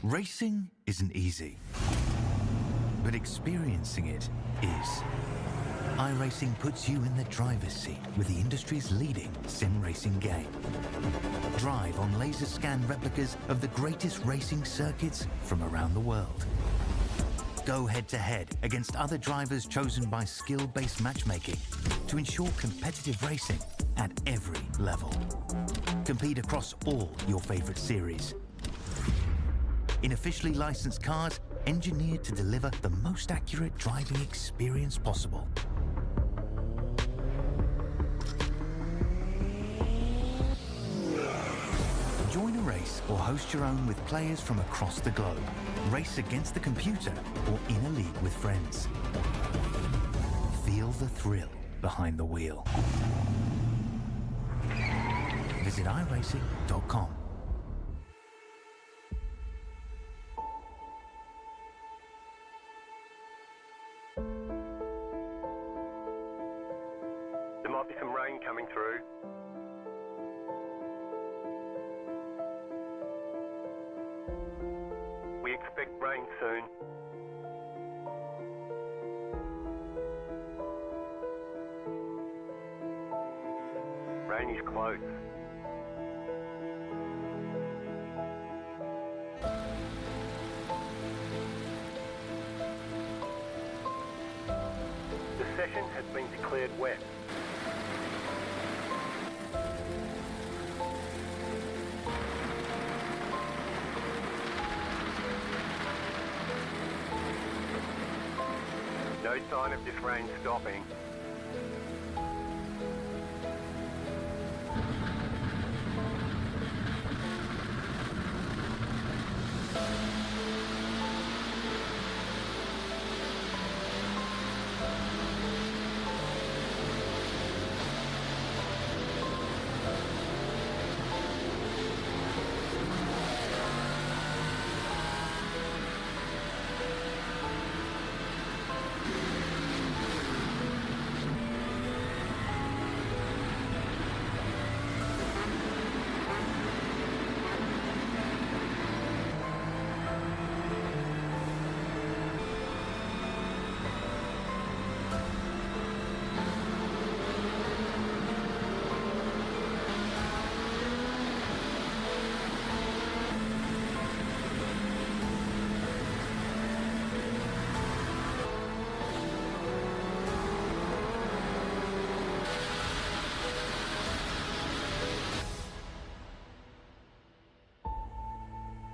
Racing isn't easy, but experiencing it is. iRacing puts you in the driver's seat with the industry's leading sim racing game. Drive on laser scan replicas of the greatest racing circuits from around the world. Go head-to-head against other drivers chosen by skill-based matchmaking to ensure competitive racing at every level. Compete across all your favorite series. In officially licensed cars, engineered to deliver the most accurate driving experience possible. Join a race or host your own with players from across the globe. Race against the computer or in a league with friends. Feel the thrill behind the wheel. Visit iRacing.com. There might be some rain coming through. We expect rain soon. Rain is close. The session has been declared wet. No sign of this rain stopping.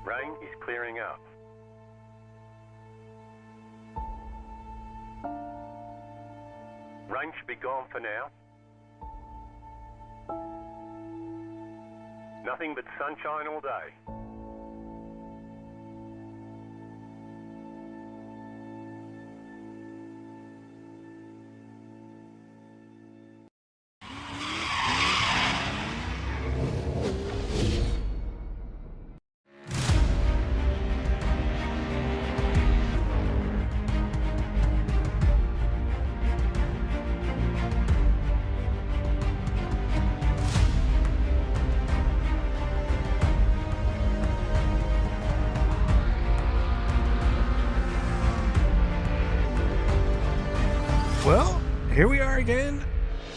Rain is clearing up. Rain should be gone for now. Nothing but sunshine all day. Well, here we are again.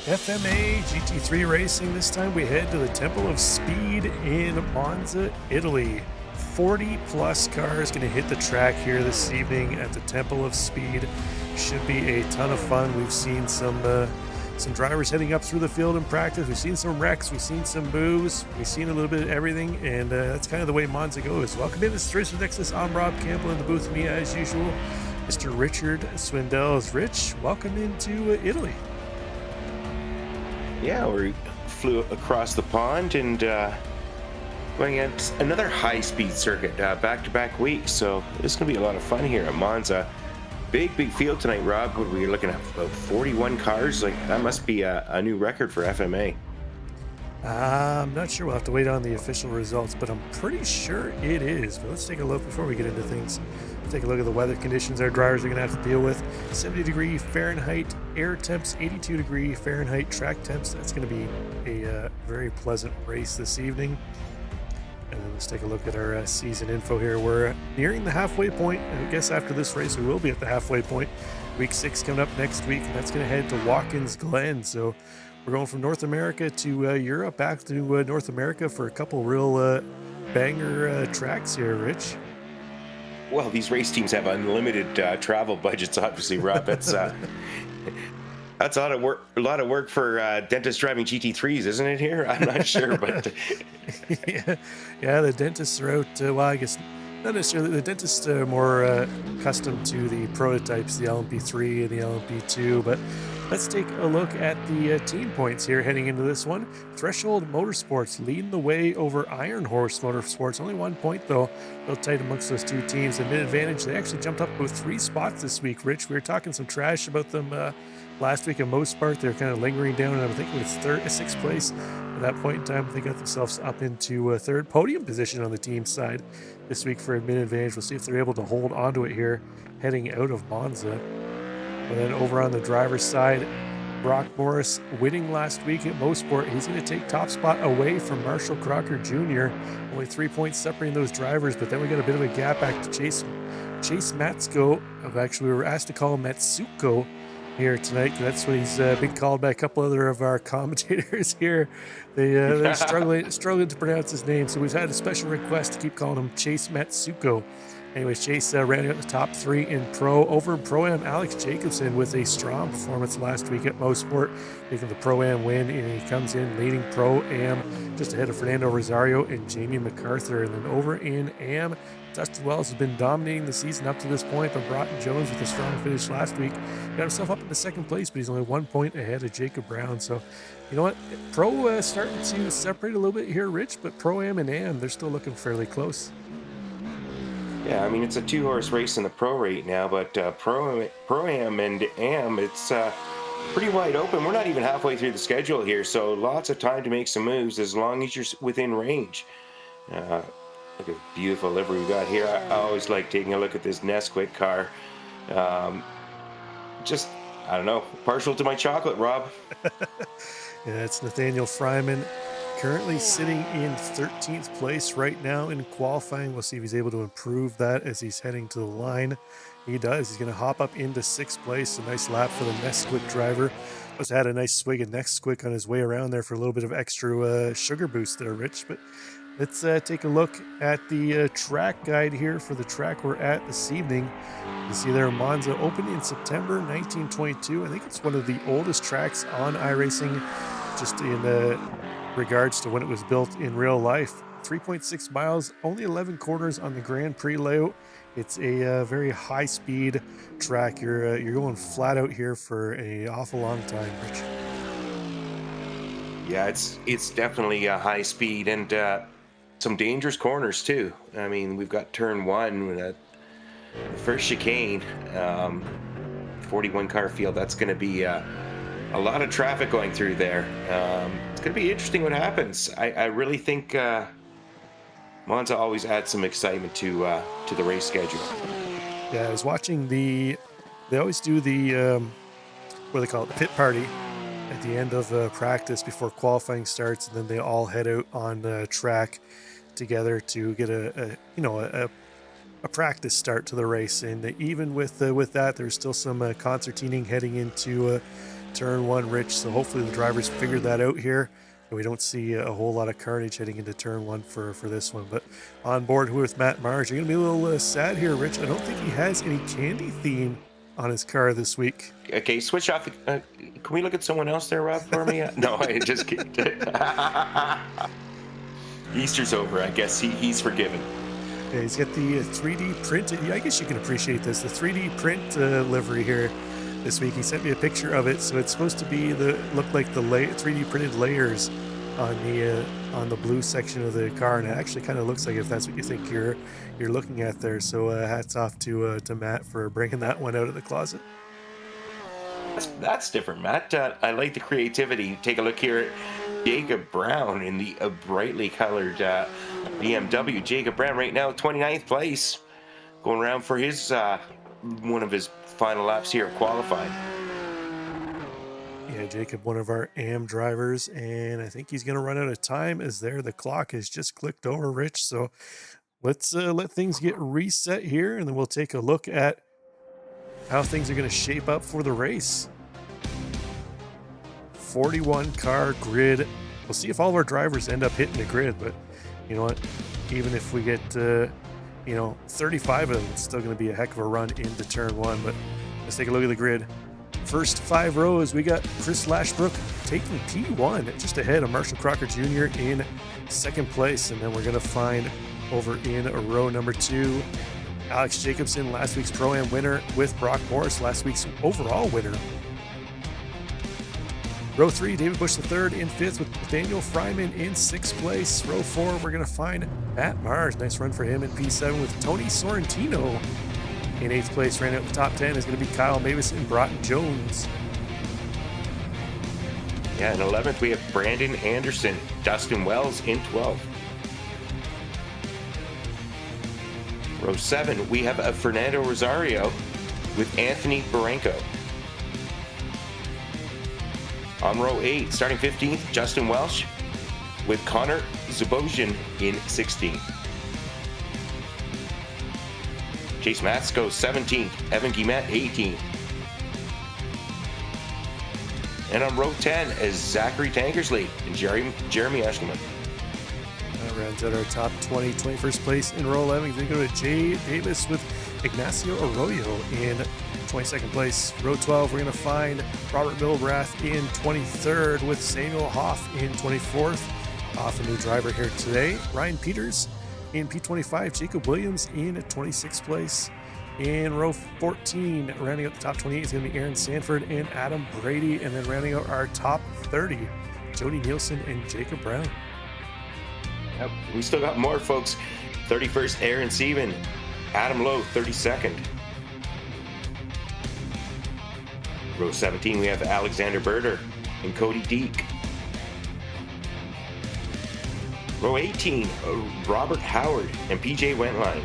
FMA GT3 Racing. This time we head to the Temple of Speed in Monza, Italy. 40 plus cars going to hit the track here this evening at the Temple of Speed. Should be a ton of fun. We've seen some drivers heading up through the field in practice. We've seen some wrecks. We've seen some moves. We've seen a little bit of everything, and that's kind of the way Monza goes. Welcome in. This is Race with Nexus. I'm Rob Campbell in the booth with me as usual. Mr. Richard Swindells. Rich, welcome into Italy. Yeah, we flew across the pond and going at another high-speed circuit back-to-back weeks. So this is going to be a lot of fun here at Monza. Big field tonight, Rob. What were we looking at? About 41 cars? Like, that must be a new record for FMA. I'm not sure. We'll have to wait on the official results, but I'm pretty sure it is. But let's take a look before we get into things. Take a look at the weather conditions our drivers are going to have to deal with. 70-degree Fahrenheit air temps, 82-degree Fahrenheit track temps. That's going to be a very pleasant race this evening. And then let's take a look at our season info here. We're nearing the halfway point. I guess after this race, we will be at the halfway point. Week 6 coming up next week, and that's going to head to Watkins Glen. So we're going from North America to Europe, back to North America for a couple real banger tracks here, Rich. Well, these race teams have unlimited travel budgets, obviously, Rob. That's that's a lot of work for dentists driving GT3s, isn't it? Here, I'm not sure, but yeah, the dentists are out. Well, I guess not necessarily. The dentists are more accustomed to the prototypes, the LMP3 and the LMP2. But let's take a look at the team points here heading into this one. Threshold Motorsports leading the way over Iron Horse Motorsports. Only 1 point, though. Real tight amongst those two teams. And mid-advantage, they actually jumped up with 3 spots this week, Rich. We were talking some trash about them last week. In most part, they're kind of lingering down, and I think it was 6th place. At that point in time, they got themselves up into a 3rd podium position on the team side this week for a mid-advantage. We'll see if they're able to hold onto it here heading out of Monza. And then over on the driver's side, Brock Morris winning last week at Mosport. He's going to take top spot away from Marshall Crocker Jr. Only 3 points separating those drivers, but then we got a bit of a gap back to Chase Matsko. Actually, we were asked to call him Matsuko here tonight. That's what he's been called by a couple other of our commentators here. They're struggling to pronounce his name, so we've had a special request to keep calling him Chase Matsuko. Anyways, Chase ran out the top 3 in Pro. Over in Pro-Am, Alex Jacobson with a strong performance last week at Mosport, making the Pro-Am win, and he comes in leading Pro-Am just ahead of Fernando Rosario and Jamie MacArthur. And then over in Am, Dustin Wells has been dominating the season up to this point, but Broughton Jones with a strong finish last week got himself up in the 2nd place, but he's only 1 point ahead of Jacob Brown. So, you know what? Pro starting to separate a little bit here, Rich, but Pro-Am and Am, they're still looking fairly close. yeah, I mean, it's a 2-horse race in the pro right now, but Pro-Am and Am, it's pretty wide open. We're not even halfway through the schedule here, so lots of time to make some moves as long as you're within range. Look at the beautiful livery we got here. I always like taking a look at this Nesquik car. Just, I don't know, partial to my chocolate, Rob. Yeah, it's Nathaniel Fryman, currently sitting in 13th place right now in qualifying. We'll see if he's able to improve that as he's heading to the line. He does. He's going to hop up into 6th place. A nice lap for the Nesquik driver. Must have had a nice swig of Nesquik on his way around there for a little bit of extra sugar boost there, Rich. But let's take a look at the track guide here for the track we're at this evening. You see there, Monza opened in September 1922. I think it's one of the oldest tracks on iRacing, just in regards to when it was built in real life. 3.6 miles, only 11 corners on the Grand Prix layout. It's a very high-speed track. You're going flat out here for an awful long time, Rich. Yeah, it's definitely a high speed and some dangerous corners too. I mean, we've got turn 1 with that first chicane, 41 car field. That's going to be a lot of traffic going through there. It's going to be interesting what happens. I really think Monza always adds some excitement to the race schedule. Yeah, I was watching they always do the, what do they call it, the pit party at the end of practice before qualifying starts, and then they all head out on the track together to get a practice start to the race. And even with that, there's still some concertining heading into turn 1, Rich. So hopefully the drivers figured that out here, and we don't see a whole lot of carnage heading into turn 1 for this one. But on board with Matt Marsh, you're gonna be a little sad here, Rich. I don't think he has any candy theme on his car this week. Okay, switch off. Can we look at someone else there, Rob, for me? No, I just kidding. Easter's over. I guess he's forgiven. Yeah, he's got the 3D print. Yeah, I guess you can appreciate this. The 3D print livery here this week. He sent me a picture of it, so it's supposed to be look like the 3D printed layers on the blue section of the car, and it actually kind of looks like, if that's what you think you're looking at there. So hats off to Matt for bringing that one out of the closet. That's different, Matt. I like the creativity. Take a look here at Jacob Brown in the brightly colored BMW. Jacob Brown right now 29th place, going around for his one of his final laps here at qualifying. Yeah, Jacob, one of our AM drivers, and I think he's going to run out of time as the clock has just clicked over, Rich. So let's let things get reset here, and then we'll take a look at how things are going to shape up for the race. 41 car grid. We'll see if all of our drivers end up hitting the grid, but you know what? Even if we get, 35 of them, it's still going to be a heck of a run into turn one. But let's take a look at the grid. First 5 rows, we got Chris Lashbrook taking P1, just ahead of Marshall Crocker Jr. in second place. And then we're going to find over in row number 2, Alex Jacobson, last week's Pro-Am winner, with Brock Morris, last week's overall winner. Row 3, David Bush III in 5th, with Nathaniel Fryman in 6th place. Row 4, we're going to find Matt Mars. Nice run for him in P7, with Tony Sorrentino in 8th place. Ran out the top 10 is going to be Kyle Mavis and Broughton Jones. Yeah, in 11th, we have Brandon Anderson, Dustin Wells in 12th. Row 7, we have a Fernando Rosario with Anthony Barranco. On row 8, starting 15th, Justin Welsh with Connor Zabosian in 16th. Chase Matsko 17th, Evan Guimet 18th. And on row 10 is Zachary Tankersley and Jeremy Eshelman. That rounds out our top 20, 21st place in row 11. Then go to Jay Davis with Ignacio Arroyo in 22nd place. Row 12, we're going to find Robert Milbrath in 23rd, with Samuel Hoff in 24th. Hoff, a new driver here today. Ryan Peters in P25. Jacob Williams in 26th place. In row 14, rounding out the top 28 is going to be Aaron Sanford and Adam Brady. And then rounding out our top 30, Jody Nielsen and Jacob Brown. Yep, we still got more, folks. 31st, Aaron Seaman. Adam Lowe, 32nd. Row 17, we have Alexander Berter and Cody Deek. Row 18, Robert Howard and PJ Wentline.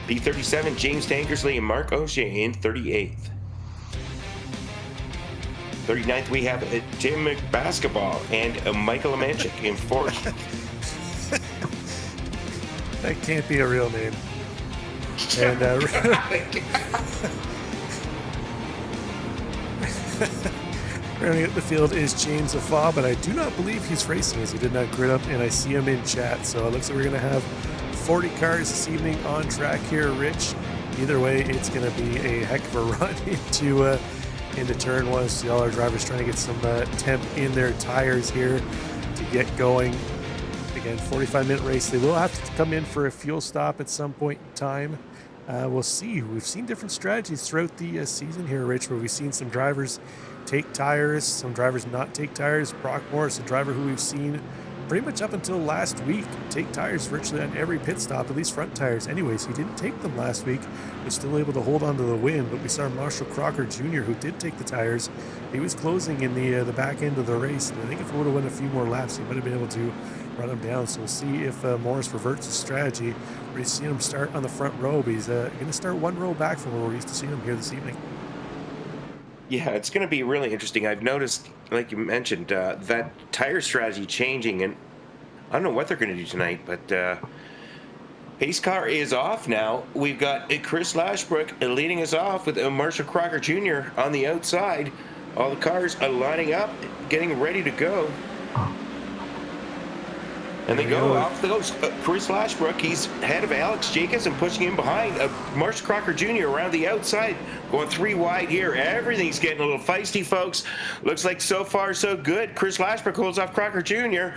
P37, James Tankersley and Mark O'Shea in 38th. 39th, we have Tim McBasketball and Michael Amanchik in 40th. That can't be a real name. And rounding out the field is James Afa, but I do not believe he's racing, as he did not grid up, and I see him in chat. So it looks like we're going to have 40 cars this evening on track here, Rich. Either way, it's going to be a heck of a run into turn one. See all our drivers trying to get some temp in their tires here to get going. Again, 45-minute race. They will have to come in for a fuel stop at some point in time. We'll see. We've seen different strategies throughout the season here, Rich, where we've seen some drivers take tires, some drivers not take tires. Brock Morris, a driver who we've seen pretty much up until last week take tires virtually on every pit stop, at least front tires. Anyways, he didn't take them last week, was still able to hold on to the win. But we saw Marshall Crocker Jr., who did take the tires. He was closing in the back end of the race, and I think if he would have went a few more laps, he might have been able to run him down. So we'll see if Morris reverts his strategy. We're seeing him start on the front row, but he's going to start one row back from where we're used to seeing him here this evening. Yeah, it's going to be really interesting. I've noticed, like you mentioned, that tire strategy changing, and I don't know what they're going to do tonight, but pace car is off now. We've got Chris Lashbrook leading us off with Marshall Crocker Jr. on the outside. All the cars are lining up, getting ready to go. And they go off the goes. Chris Lashbrook, he's ahead of Alex Jacobs and pushing him behind. Marshall Crocker Jr. around the outside, going 3 wide here. Everything's getting a little feisty, folks. Looks like so far so good. Chris Lashbrook holds off Crocker Jr.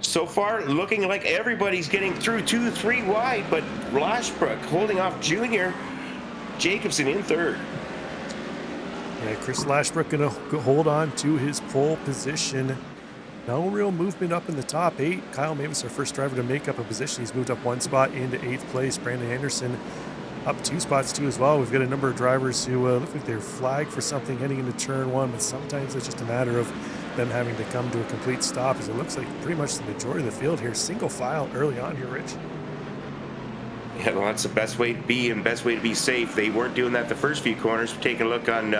So far, looking like everybody's getting through 2, 3 wide, but Lashbrook holding off Jr. Jacobson in third. Yeah, Chris Lashbrook going to hold on to his pole position. No real movement up in the top 8. Kyle Mavis, our first driver to make up a position. He's moved up 1 spot into 8th place. Brandon Anderson up 2 spots too as well. We've got a number of drivers who look like they're flagged for something heading into turn 1, but sometimes it's just a matter of them having to come to a complete stop, as it looks like pretty much the majority of the field here single file early on here, Rich. Yeah, well, that's the best way to be and best way to be safe. They weren't doing that the first few corners. Taking a look on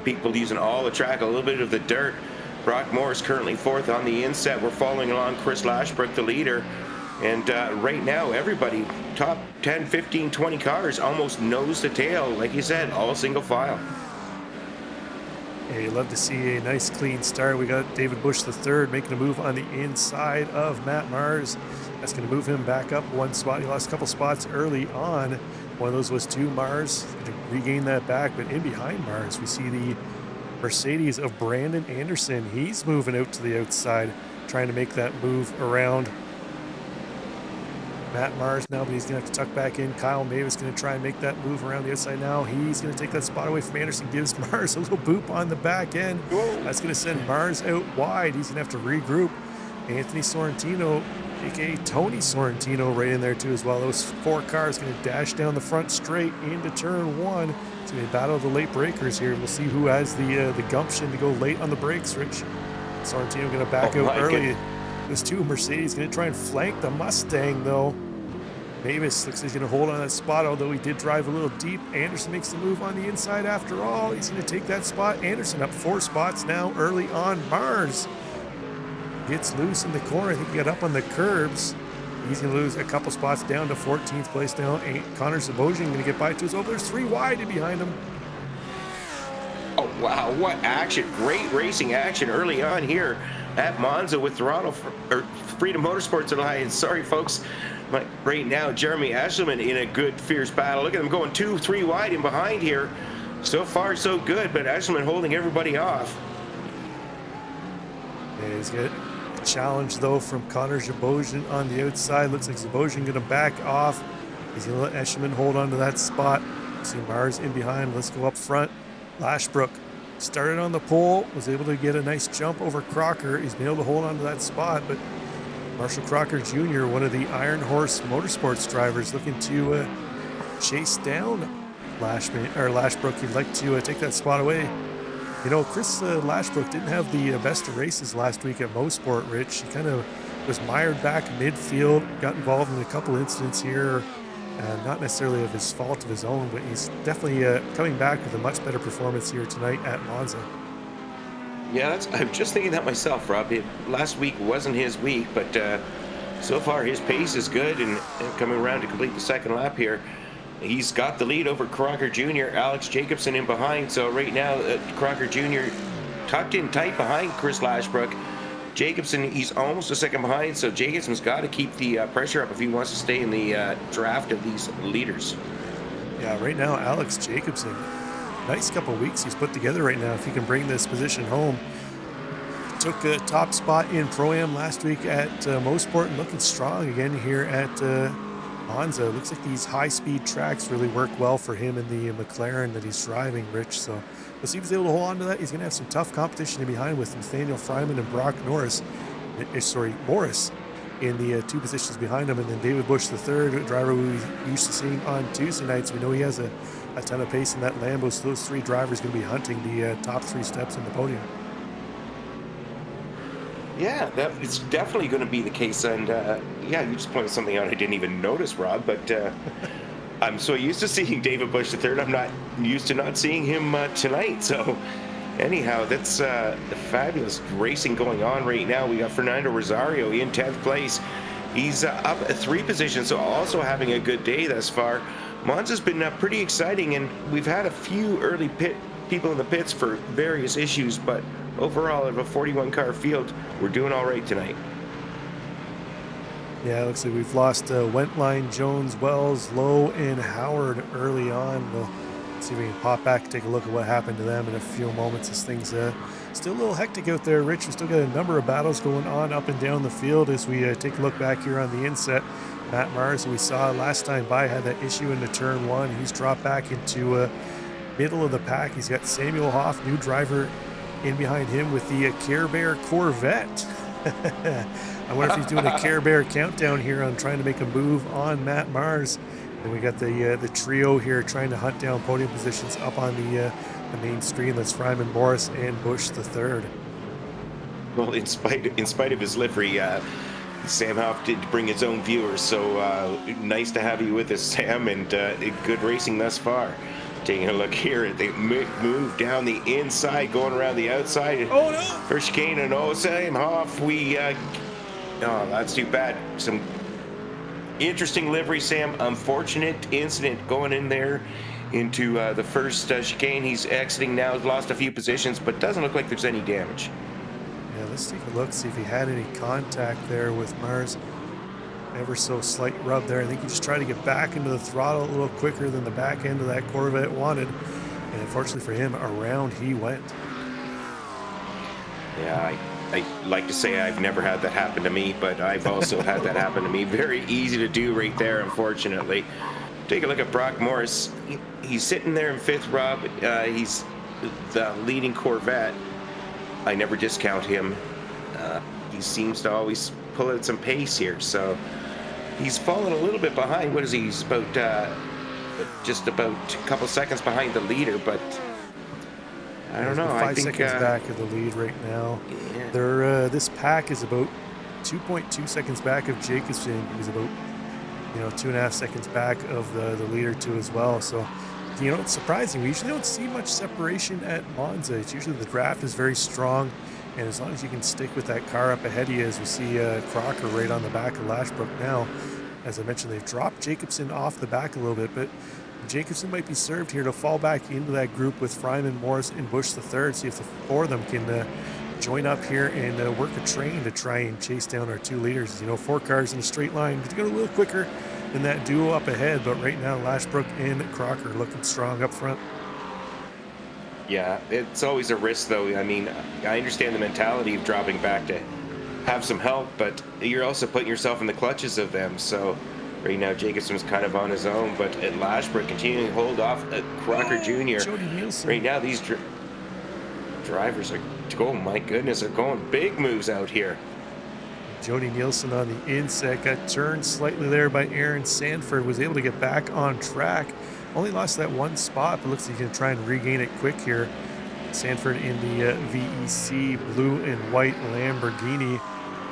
people using all the track, a little bit of the dirt. Brock Morris currently fourth on the inset. We're following along Chris Lashbrook, the leader. And right now, everybody, top 10, 15, 20 cars, almost nose to tail. Like you said, all single file. Yeah, you love to see a nice clean start. We got David Bush III making a move on the inside of Matt Mars. That's going to move him back up one spot. He lost a couple spots early on. One of those was to Mars. Going to regain that back, but in behind Mars, we see the Mercedes of Brandon Anderson. He's moving out to the outside, trying to make that move around Matt Mars now, but he's going to have to tuck back in. Kyle Mavis going to try and make that move around the outside now. He's going to take that spot away from Anderson, gives Mars a little boop on the back end. Whoa. That's going to send Mars out wide. He's going to have to regroup. Anthony Sorrentino, aka Tony Sorrentino, right in there too as well. Those four cars going to dash down the front straight into turn one. It's going to be a battle of the late breakers here. We'll see who has the gumption to go late on the brakes, Rich. Sorrentino going to back out early. Those two Mercedes going to try and flank the Mustang, though. Mavis looks like he's going to hold on that spot, although he did drive a little deep. Anderson makes the move on the inside after all. He's going to take that spot. Anderson up 4 spots now early on. Mars gets loose in the corner. I think he got up on the curbs. He's going to lose a couple spots down to 14th place now. Connor Zabosian going to get by to his over. There's 3 wide in behind him. Oh, wow. What action. Great racing action early on here at Monza with Toronto, or Freedom Motorsports Alliance. Sorry, folks. But right now, Jeremy Eshelman in a good, fierce battle. Look at them going 2, 3 wide in behind here. So far, so good, but Eshelman holding everybody off. Yeah, he's got a challenge, though, from Connor Zabosian on the outside. Looks like Zabosian going to back off. He's going to let Eshelman hold on to that spot. See Mars in behind. Let's go up front. Lashbrook started on the pole, was able to get a nice jump over Crocker. He's been able to hold on to that spot, but Marshall Crocker Jr., one of the Iron Horse Motorsports drivers, looking to chase down Lashbrook. He'd like to take that spot away. You know, Chris Lashbrook didn't have the best of races last week at Mosport, Rich. He kind of was mired back midfield, got involved in a couple incidents here. Not necessarily of his fault of his own, but he's definitely coming back with a much better performance here tonight at Monza. Yeah, I'm just thinking that myself, Rob. Last week wasn't his week, but so far his pace is good, and coming around to complete the second lap here, he's got the lead over Crocker Jr., Alex Jacobson in behind. So right now, Crocker Jr. tucked in tight behind Chris Lashbrook. Jacobson, he's almost a second behind, so Jacobson's got to keep the pressure up if he wants to stay in the draft of these leaders. Yeah, right now, Alex Jacobson, nice couple weeks he's put together right now if he can bring this position home. Took a top spot in Pro-Am last week at Mosport and looking strong again here at Monza. Looks like these high-speed tracks really work well for him in the McLaren that he's driving, Rich. So we'll see if he's able to hold on to that. He's going to have some tough competition in behind with Nathaniel Fryman and Brock Morris in the 2 positions behind him. And then David Bush III, driver we used to seeing on Tuesday nights. We know he has a ton of pace in that Lambo, so those 3 drivers going to be hunting the top 3 steps in the podium. Yeah, that is definitely going to be the case. And yeah, you just pointed something out I didn't even notice, Rob, but I'm so used to seeing David Bush III. I'm not used to not seeing him tonight. So anyhow, that's fabulous racing going on right now. We got Fernando Rosario in 10th place. He's up 3 positions, so also having a good day thus far. Monza's been pretty exciting, and we've had a few early people in the pits for various issues, but overall, out of a 41 car field, we're doing all right tonight. Yeah, it looks like we've lost Wentline, Jones, Wells, Lowe, and Howard early on. We'll see if we can pop back and take a look at what happened to them in a few moments as things still a little hectic out there, Rich. We still got a number of battles going on up and down the field as we take a look back here on the inset. Matt Mars, who we saw last time by, had that issue into turn 1. He's dropped back into middle of the pack. He's got Samuel Hoff, new driver, in behind him with the Care Bear Corvette. I wonder if he's doing a Care Bear countdown here on trying to make a move on Matt Mars. And we got the trio here trying to hunt down podium positions up on the main screen. That's Fryman, Morris, and Bush III. Well, in spite of his livery, Sam Hoff did bring his own viewers, so nice to have you with us, Sam, and good racing thus far. Taking a look here, they move down the inside, going around the outside. Oh no! First chicane, and Sam Hoff, oh, that's too bad. Some interesting livery, Sam. Unfortunate incident going in there into the first chicane. He's exiting now, he's lost a few positions, but doesn't look like there's any damage. Yeah, let's take a look, see if he had any contact there with Mars. Ever so slight rub there. I think he just tried to get back into the throttle a little quicker than the back end of that Corvette wanted. And unfortunately for him, around he went. Yeah, I like to say I've never had that happen to me, but I've also had that happen to me. Very easy to do right there, unfortunately. Take a look at Brock Morris. He's sitting there in fifth, Rob. He's the leading Corvette. I never discount him. He seems to always pull out some pace here, so he's fallen a little bit behind. What is he? He's about just about a couple seconds behind the leader, but I don't know. 5 I think seconds back of the lead right now. Yeah. They're this pack is about 2.2 seconds back of Jacobson. He's about 2.5 seconds back of the leader too as well. So it's surprising. We usually don't see much separation at Monza. It's usually the draft is very strong, and as long as you can stick with that car up ahead of you, as we see Crocker right on the back of Lashbrook now. As I mentioned, they've dropped Jacobson off the back a little bit, but Jacobson might be served here to fall back into that group with Fryman, Morris, and Busch the third. See if the four of them can join up here and work a train to try and chase down our two leaders. 4 cars in a straight line. It's going a little quicker than that duo up ahead, but right now Lashbrook and Crocker looking strong up front. Yeah, it's always a risk, though. I mean, I understand the mentality of dropping back to have some help, but you're also putting yourself in the clutches of them. So right now, Jacobson's kind of on his own, but at Lashbrook continuing to hold off at Crocker Jr. Right now, these drivers are, oh my goodness, they're going big moves out here. Jody Nielsen on the inside, got turned slightly there by Aaron Sanford, was able to get back on track. Only lost that one spot, but looks like he's going to try and regain it quick here. Sanford in the VEC blue and white Lamborghini.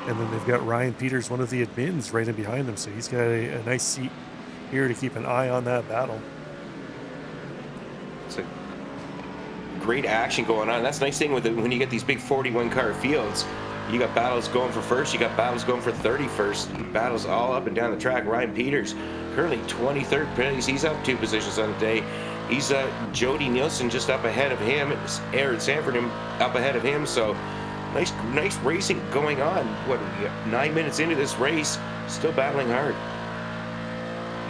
And then they've got Ryan Peters, one of the admins, right in behind them. So he's got a nice seat here to keep an eye on that battle. It's a great action going on. That's the nice thing with it when you get these big 41 car fields. You got battles going for first, you got battles going for 31st, battles all up and down the track. Ryan Peters currently 23rd place. He's up 2 positions on the day. He's Jody Nielsen just up ahead of him. Aaron Sanford up ahead of him. So nice racing going on. What are we got 9 minutes into this race, still battling hard.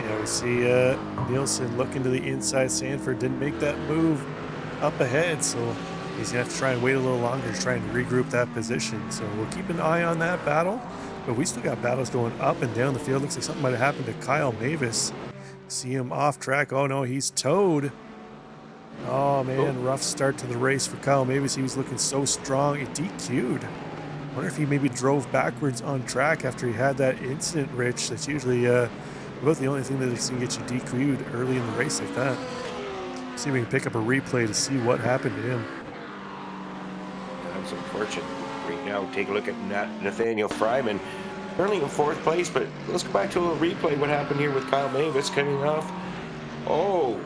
Yeah, we see Nielsen looking to the inside. Sanford didn't make that move up ahead, so he's gonna have to try and wait a little longer to try and regroup that position. So we'll keep an eye on that battle, but we still got battles going up and down the field. Looks like something might have happened to Kyle Mavis. See him off track. Oh no, he's towed. Oh man, rough start to the race for Kyle Mavis. He was looking so strong. It DQ'd. Wonder if he maybe drove backwards on track after he had that incident, Rich. That's usually about the only thing that can get you DQ'd early in the race like that. See if we can pick up a replay to see what happened to him. That's unfortunate. Right now, take a look at Nathaniel Fryman. Currently in 4th place, but let's go back to a little replay. What happened here with Kyle Mavis coming off? Oh.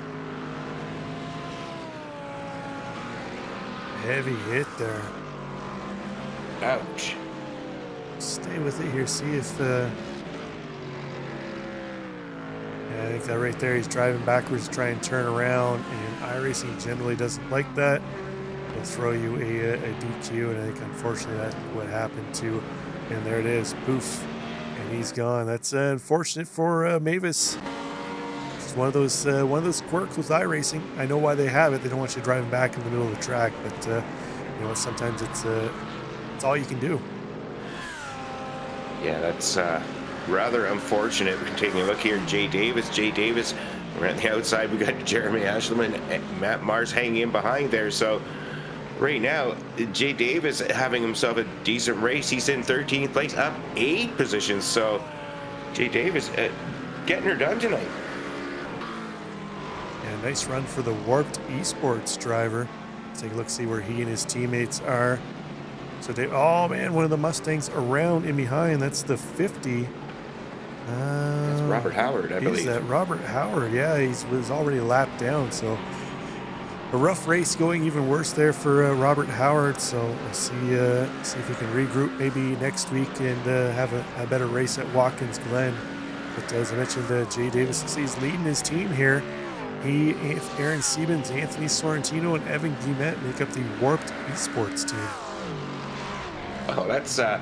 Heavy hit there. Ouch. Stay with it here. See if... Yeah, I think that right there, he's driving backwards to try and turn around, and iRacing generally doesn't like that. They'll throw you a DQ, and I think unfortunately that's what happened to. And there it is, poof, and he's gone. That's unfortunate for Mavis. It's one of those quirks with iRacing. I know why they have it. They don't want you driving back in the middle of the track, but sometimes it's all you can do. Yeah, that's rather unfortunate. We're taking a look here. Jay Davis. We're on the outside. We got Jeremy Ashleman and Matt Mars hanging in behind there. So right now, Jay Davis having himself a decent race. He's in 13th place, up 8 positions. So Jay Davis getting her done tonight. Yeah, nice run for the Warped Esports driver. Let's take a look, see where he and his teammates are. So they, oh man, one of the Mustangs around in behind. That's the 50. That's Robert Howard, I believe. Is that Robert Howard? Yeah, he was already lapped down. So a rough race going, even worse there for Robert Howard. So we'll see if he can regroup maybe next week and have a better race at Watkins Glen. But as I mentioned, Jay Davis, he's leading his team here. He, Aaron Siebens, Anthony Sorrentino, and Evan Guillemette make up the Warped Esports team. Oh, that's that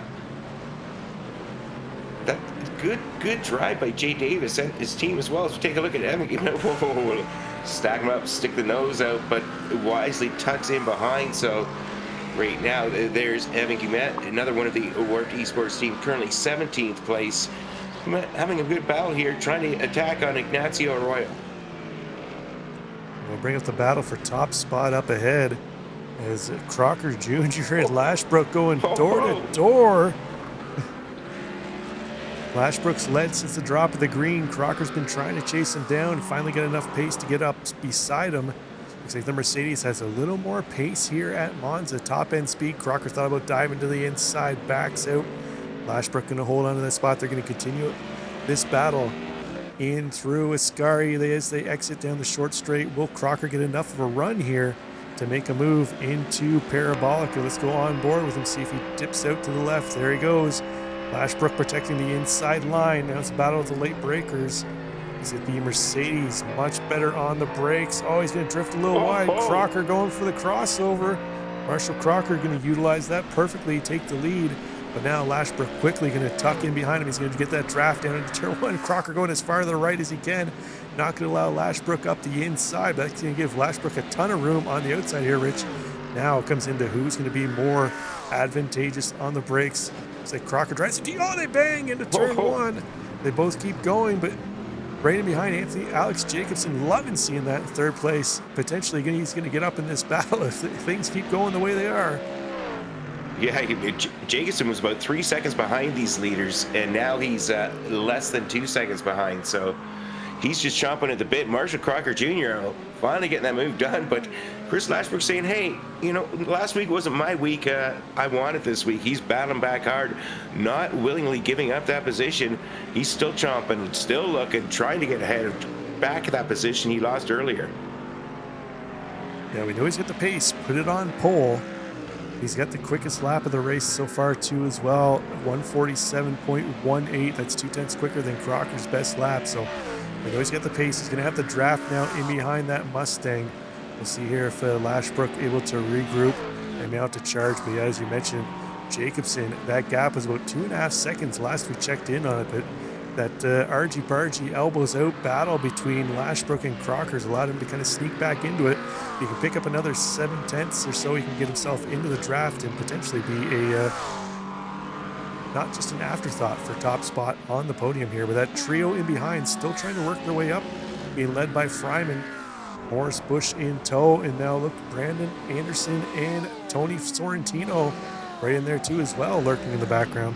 good drive by Jay Davis and his team as well. So take a look at Evan Guillemette. Whoa, stack him up, stick the nose out, but wisely tucks in behind. So right now, there's Evan Guillemette, another one of the Warped Esports team, currently 17th place. Having a good battle here, trying to attack on Ignacio Arroyo. We'll bring up the battle for top spot up ahead as Crocker Jr. and Lashbrook going door to door. Lashbrook's led since the drop of the green. Crocker's been trying to chase him down and finally get enough pace to get up beside him. Looks like the Mercedes has a little more pace here at Monza. Top end speed. Crocker thought about diving to the inside, backs out. Lashbrook going to hold on to that spot. They're going to continue this battle in through Ascari as they exit down the short straight. Will Crocker get enough of a run here to make a move into Parabolica? Let's go on board with him, see if he dips out to the left. There he goes. Lashbrook protecting the inside line. Now it's a battle of the late breakers. Is it the Mercedes? Much better on the brakes. Oh, he's going to drift a little wide. Crocker going for the crossover. Marshall Crocker going to utilize that perfectly, take the lead. But now Lashbrook quickly going to tuck in behind him. He's going to get that draft down into turn one. Crocker going as far to the right as he can. Not going to allow Lashbrook up the inside. But that's going to give Lashbrook a ton of room on the outside here, Rich. Now it comes into who's going to be more advantageous on the brakes. It's like Crocker drives. Oh, they bang into turn one. They both keep going, but right in behind Alex Jacobson, loving seeing that in third place. Potentially he's going to get up in this battle if things keep going the way they are. Yeah, Jacobson was about 3 seconds behind these leaders, and now he's less than 2 seconds behind. So he's just chomping at the bit. Marshall Crocker Jr. finally getting that move done, but Chris Lashbrook saying, hey, you know, last week wasn't my week. I want it this week. He's battling back hard, not willingly giving up that position. He's still chomping, still looking, trying to get ahead, back at that position he lost earlier. Yeah, we know he's got the pace. Put it on pole. He's got the quickest lap of the race so far, too, as well. 147.18. That's 2/10 quicker than Crocker's best lap. So we know he's got the pace. He's going to have the draft now in behind that Mustang. We'll see here if Lashbrook able to regroup and mount to charge. But yeah, as you mentioned, Jacobson, that gap was about 2.5 seconds last we checked in on it. But that argy-bargy elbows out battle between Lashbrook and Crocker's allowed him to kind of sneak back into it. He can pick up another 7/10 or so. He can get himself into the draft and potentially be a not just an afterthought for top spot on the podium here. But that trio in behind still trying to work their way up, being led by Fryman. Morris Bush in tow, and now look, Brandon Anderson and Tony Sorrentino right in there too as well, lurking in the background.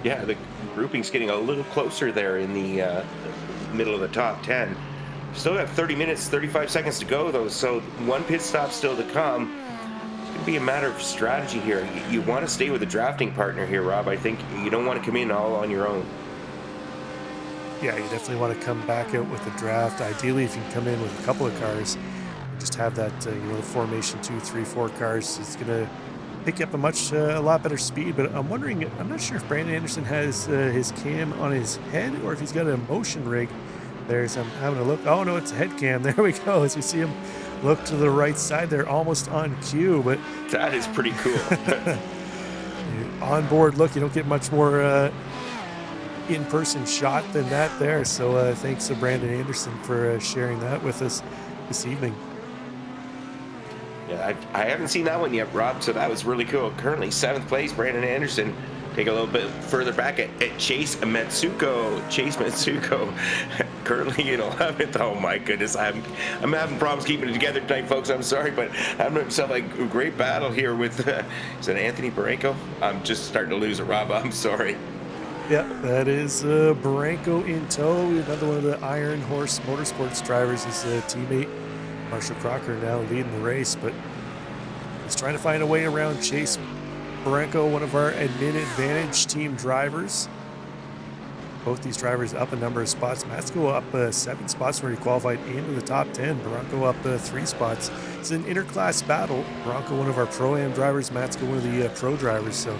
Yeah, the grouping's getting a little closer there in the middle of the top 10. Still got 30 minutes, 35 seconds to go though, so one pit stop still to come. It's going to be a matter of strategy here. You want to stay with a drafting partner here, Rob. I think you don't want to come in all on your own. Yeah, you definitely want to come back out with the draft. Ideally, if you can come in with a couple of cars, just have that, the formation 2, 3, 4 cars. It's going to pick you up a lot better speed. But I'm wondering, I'm not sure if Brandon Anderson has his cam on his head or if he's got a motion rig. I'm having a look. Oh no, it's a head cam. There we go. As we see him look to the right side, they're almost on cue. But that is pretty cool. Onboard look, you don't get much more in-person shot than that there. So thanks to Brandon Anderson for sharing that with us this evening. Yeah, I haven't seen that one yet, Rob, so that was really cool. Currently 7th place, Brandon Anderson. Take a little bit further back at Chase Matsuko. Currently in 11th. Oh my goodness, I'm having problems keeping it together tonight, folks. I'm sorry, but I'm myself like a great battle here with is it Anthony Barranco? I'm just starting to lose it, Rob. I'm sorry. Yeah, that is Barranco in tow. Another one of the Iron Horse Motorsports drivers. His teammate Marshall Crocker now leading the race, but he's trying to find a way around Chase Barenko, one of our admin advantage team drivers. Both these drivers up a number of spots. Matsko up 7 spots where he qualified into the top 10. Barenko up 3 spots. It's an interclass battle. Barenko, one of our Pro-Am drivers. Matsko, one of the pro drivers. So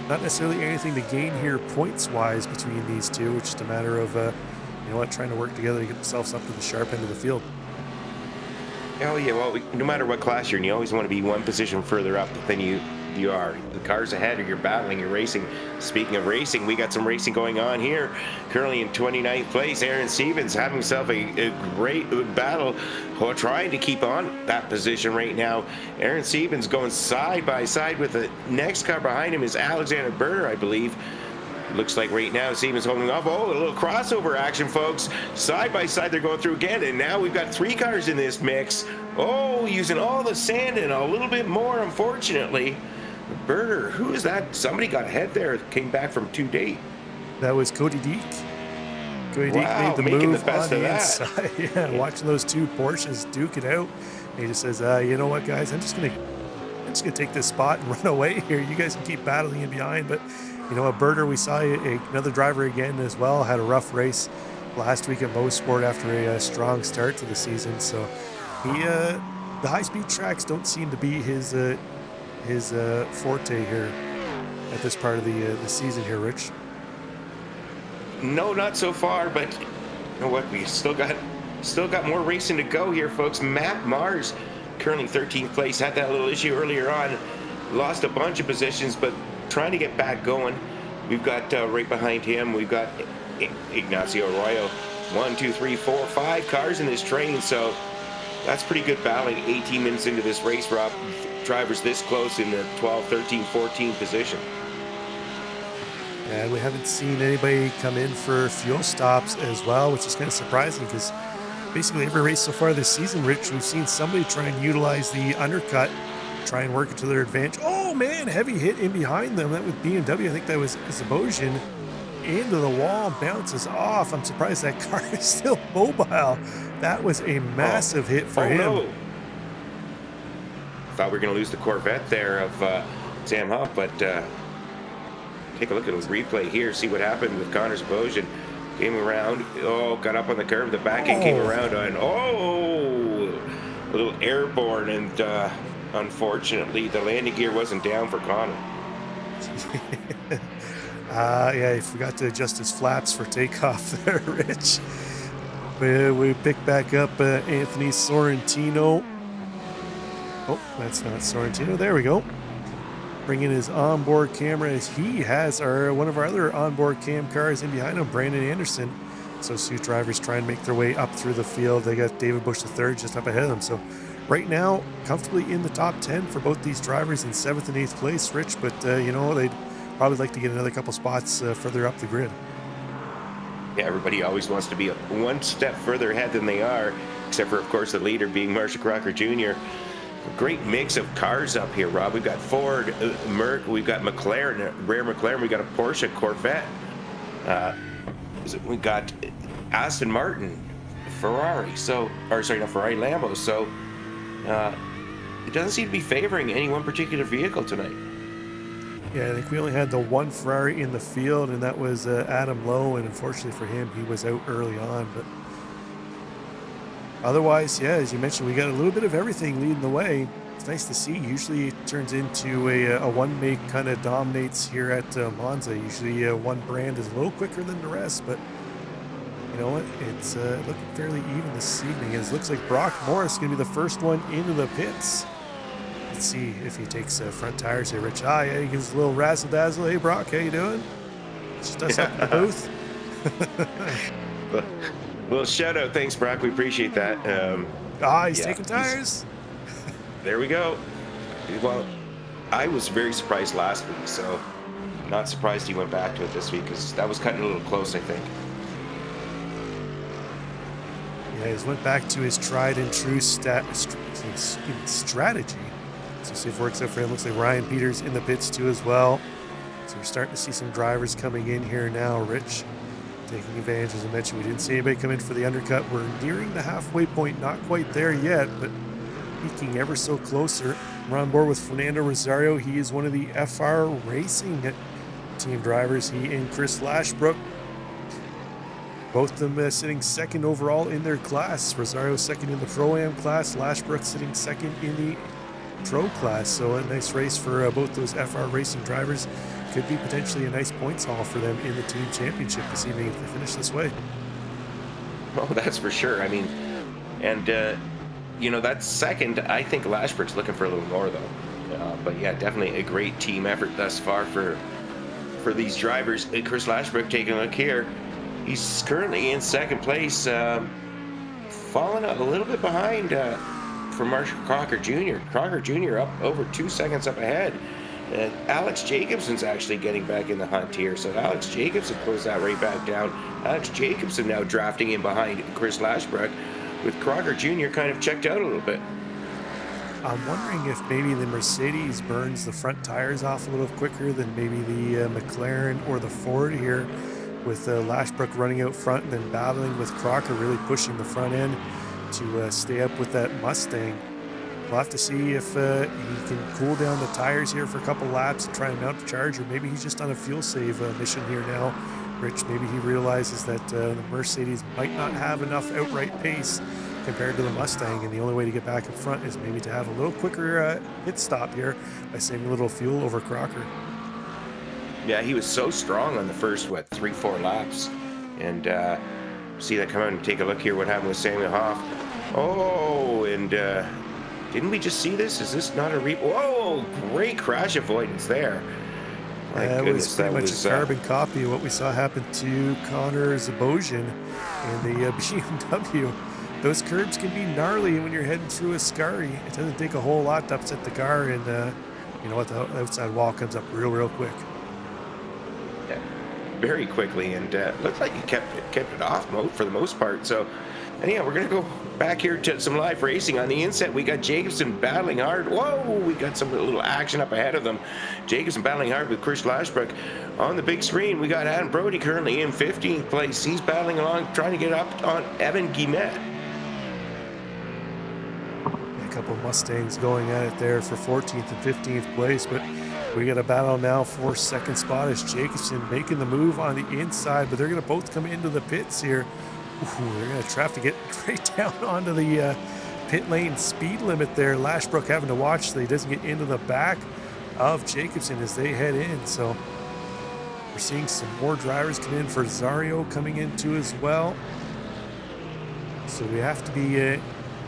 not necessarily anything to gain here points-wise between these two. It's just a matter of, you know what, trying to work together to get themselves up to the sharp end of the field. Oh yeah, well, no matter what class you're in, you always want to be one position further up than you are. The cars ahead, or you're battling, you're racing. Speaking of racing, we got some racing going on here. Currently in 29th place, Aaron Stevens having himself a great battle, trying to keep on that position right now. Aaron Stevens going side by side with the next car behind him is Alexander Berger, I believe. Looks like right now Stevens holding off. Oh, a little crossover action, folks. Side by side, they're going through again, and now we've got 3 cars in this mix. Oh, using all the sand and a little bit more, unfortunately. Berger, who is that? Somebody got ahead there, came back from 2-8. That was Cody Deek. Cody Deek made the move on the inside. Yeah, watching those 2 Porsches duke it out. And he just says, you know what, guys, I'm just gonna take this spot and run away here. You guys can keep battling in behind. But you know what, Berger, we saw another driver again as well, had a rough race last week at Mosport after a strong start to the season. So he, the high-speed tracks don't seem to be his forte here at this part of the season here, Rich. No, not so far, but you know what? We still got more racing to go here, folks. Matt Mars, currently 13th place, had that little issue earlier on, lost a bunch of positions, but trying to get back going. We've got right behind him, we've got Ignacio Arroyo. 1, 2, 3, 4, 5 cars in this train, so that's pretty good battling. 18 minutes into this race, Rob. Drivers this close in the 12, 13, 14 position. And we haven't seen anybody come in for fuel stops as well, which is kind of surprising because basically every race so far this season, Rich, we've seen somebody try and utilize the undercut, try and work it to their advantage. Oh man, heavy hit in behind them. That was BMW. I think that was Zabosian. Into the wall, bounces off. I'm surprised that car is still mobile. That was a massive hit for him. No. Thought we were going to lose the Corvette there of Sam Huff, but take a look at the replay here, see what happened with Connor Zabosian. Came around, got up on the curve, the back end came around on, a little airborne, and unfortunately the landing gear wasn't down for Connor. Yeah, he forgot to adjust his flaps for takeoff there, Rich. We pick back up Anthony Sorrentino. Oh, that's not Sorrentino. There we go. Bring in his onboard camera as he has one of our other onboard cam cars in behind him, Brandon Anderson. So 2 drivers trying to make their way up through the field. They got David Bush III just up ahead of them. So right now, comfortably in the top 10 for both these drivers in 7th and 8th place, Rich. But, you know, they'd probably like to get another couple spots further up the grid. Yeah, everybody always wants to be one step further ahead than they are, except for, of course, the leader being Marshall Crocker Jr. A great mix of cars up here, Rob. We've got Ford, Merc, we've got McLaren, rare McLaren, we've got a Porsche, Corvette. We got Aston Martin, Ferrari, not Ferrari, Lambo. So it doesn't seem to be favoring any one particular vehicle tonight. Yeah, I think we only had the 1 Ferrari in the field, and that was Adam Lowe, and unfortunately for him, he was out early on. But otherwise, yeah, as you mentioned, we got a little bit of everything leading the way. It's nice to see. Usually it turns into a one make kind of dominates here at Monza. Usually one brand is a little quicker than the rest, but you know what? It's looking fairly even this evening. It looks like Brock Morris is going to be the first one into the pits. Let's see if he takes front tires here, Rich. Yeah, he gives a little razzle-dazzle. Hey, Brock, how you doing? Just us up in the booth. Well, shout out. Thanks, Brock. We appreciate that. He's taking tires. There we go. Well, I was very surprised last week, so not surprised he went back to it this week because that was cutting a little close, I think. Yeah, he's went back to his tried and true strategy. So see if it works out for him. Looks like Ryan Peters in the pits too as well. So we're starting to see some drivers coming in here now, Rich. Taking advantage, as I mentioned, we didn't see anybody come in for the undercut. We're nearing the halfway point, not quite there yet, but peeking ever so closer. We're on board with Fernando Rosario. He is one of the FR Racing team drivers. He and Chris Lashbrook, both of them sitting second overall in their class. Rosario second in the Pro-Am class, Lashbrook sitting second in the Pro class. So a nice race for both those FR Racing drivers. Could be potentially a nice points haul for them in the team championship this evening if they finish this way. Oh, that's for sure. I mean, and you know, that's second. I think Lashbrook's looking for a little more though. But yeah, definitely a great team effort thus far for these drivers. Chris Lashbrook, taking a look here, he's currently in second place, falling a little bit behind for Marshall Crocker Jr. Crocker Jr. up over 2 seconds up ahead. Alex Jacobson's actually getting back in the hunt here, so Alex Jacobson closed that right back down. Alex Jacobson now drafting in behind Chris Lashbrook, with Crocker Jr. kind of checked out a little bit. I'm wondering if maybe the Mercedes burns the front tires off a little quicker than maybe the McLaren or the Ford here, with Lashbrook running out front and then battling with Crocker, really pushing the front end to stay up with that Mustang. We'll have to see if he can cool down the tires here for a couple laps and try and mount the charge, or maybe he's just on a fuel save mission here now. Rich, maybe he realizes that the Mercedes might not have enough outright pace compared to the Mustang, and the only way to get back in front is maybe to have a little quicker pit stop here by saving a little fuel over Crocker. Yeah, he was so strong on the first, 3-4 laps. And see that come out and take a look here what happened with Samuel Hoff. Oh, and didn't we just see this? Is this not a Whoa, great crash avoidance there. That was pretty much a carbon copy of what we saw happen to Connor Zabosian in the BMW. Those curbs can be gnarly when you're heading through a scurry. It doesn't take a whole lot to upset the car, and you know what, the outside wall comes up real quick. Yeah, very quickly, and looks like he kept it off mode for the most part. So anyhow, we're gonna go back here to some live racing. On the inset, we got Jacobson battling hard. Whoa, we got some little action up ahead of them. Jacobson battling hard with Chris Lashbrook. On the big screen, we got Adam Brody currently in 15th place. He's battling along, trying to get up on Evan Guimet. A couple of Mustangs going at it there for 14th and 15th place, but we got a battle now for second spot as Jacobson making the move on the inside, but they're going to both come into the pits here. Ooh, they're going to try to get right down onto the pit lane speed limit there. Lashbrook having to watch so he doesn't get into the back of Jacobson as they head in. So we're seeing some more drivers come in for Zario coming in too as well. So we have to be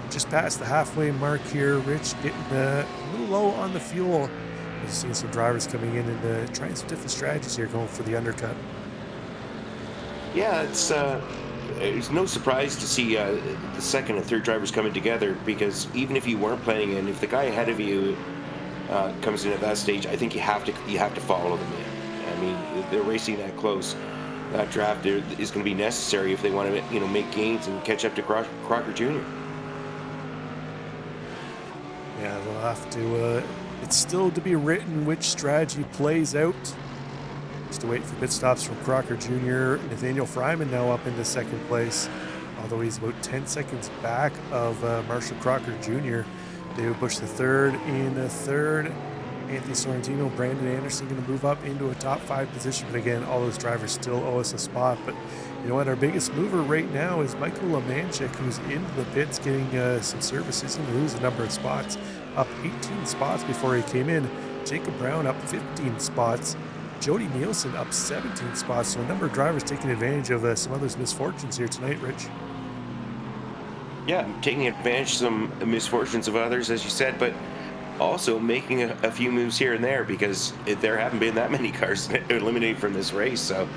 just past the halfway mark here. Rich getting a little low on the fuel. We're seeing some drivers coming in and trying some different strategies here, going for the undercut. Yeah, it's no surprise to see the second and third drivers coming together, because even if you weren't planning in, if the guy ahead of you comes in at that stage, I think you have to follow them in. I mean, they're racing that close. That draft there is going to be necessary if they want to, make gains and catch up to Crocker Jr. Yeah, they'll have to. It's still to be written which strategy plays out. Just to wait for pit stops from Crocker Jr. Nathaniel Fryman now up into second place, although he's about 10 seconds back of Marshall Crocker Jr. David Bush the third in the third. Anthony Sorrentino, Brandon Anderson going to move up into a top 5 position. But again, all those drivers still owe us a spot. But you know what? Our biggest mover right now is Michael Lemanchik, who's into the pits getting some service. He's going to lose a number of spots, up 18 spots before he came in. Jacob Brown up 15 spots. Jody Nielsen up 17 spots. So a number of drivers taking advantage of some others' misfortunes here tonight, Rich. Yeah, taking advantage of some misfortunes of others, as you said, but also making a few moves here and there, because there haven't been that many cars eliminated from this race. So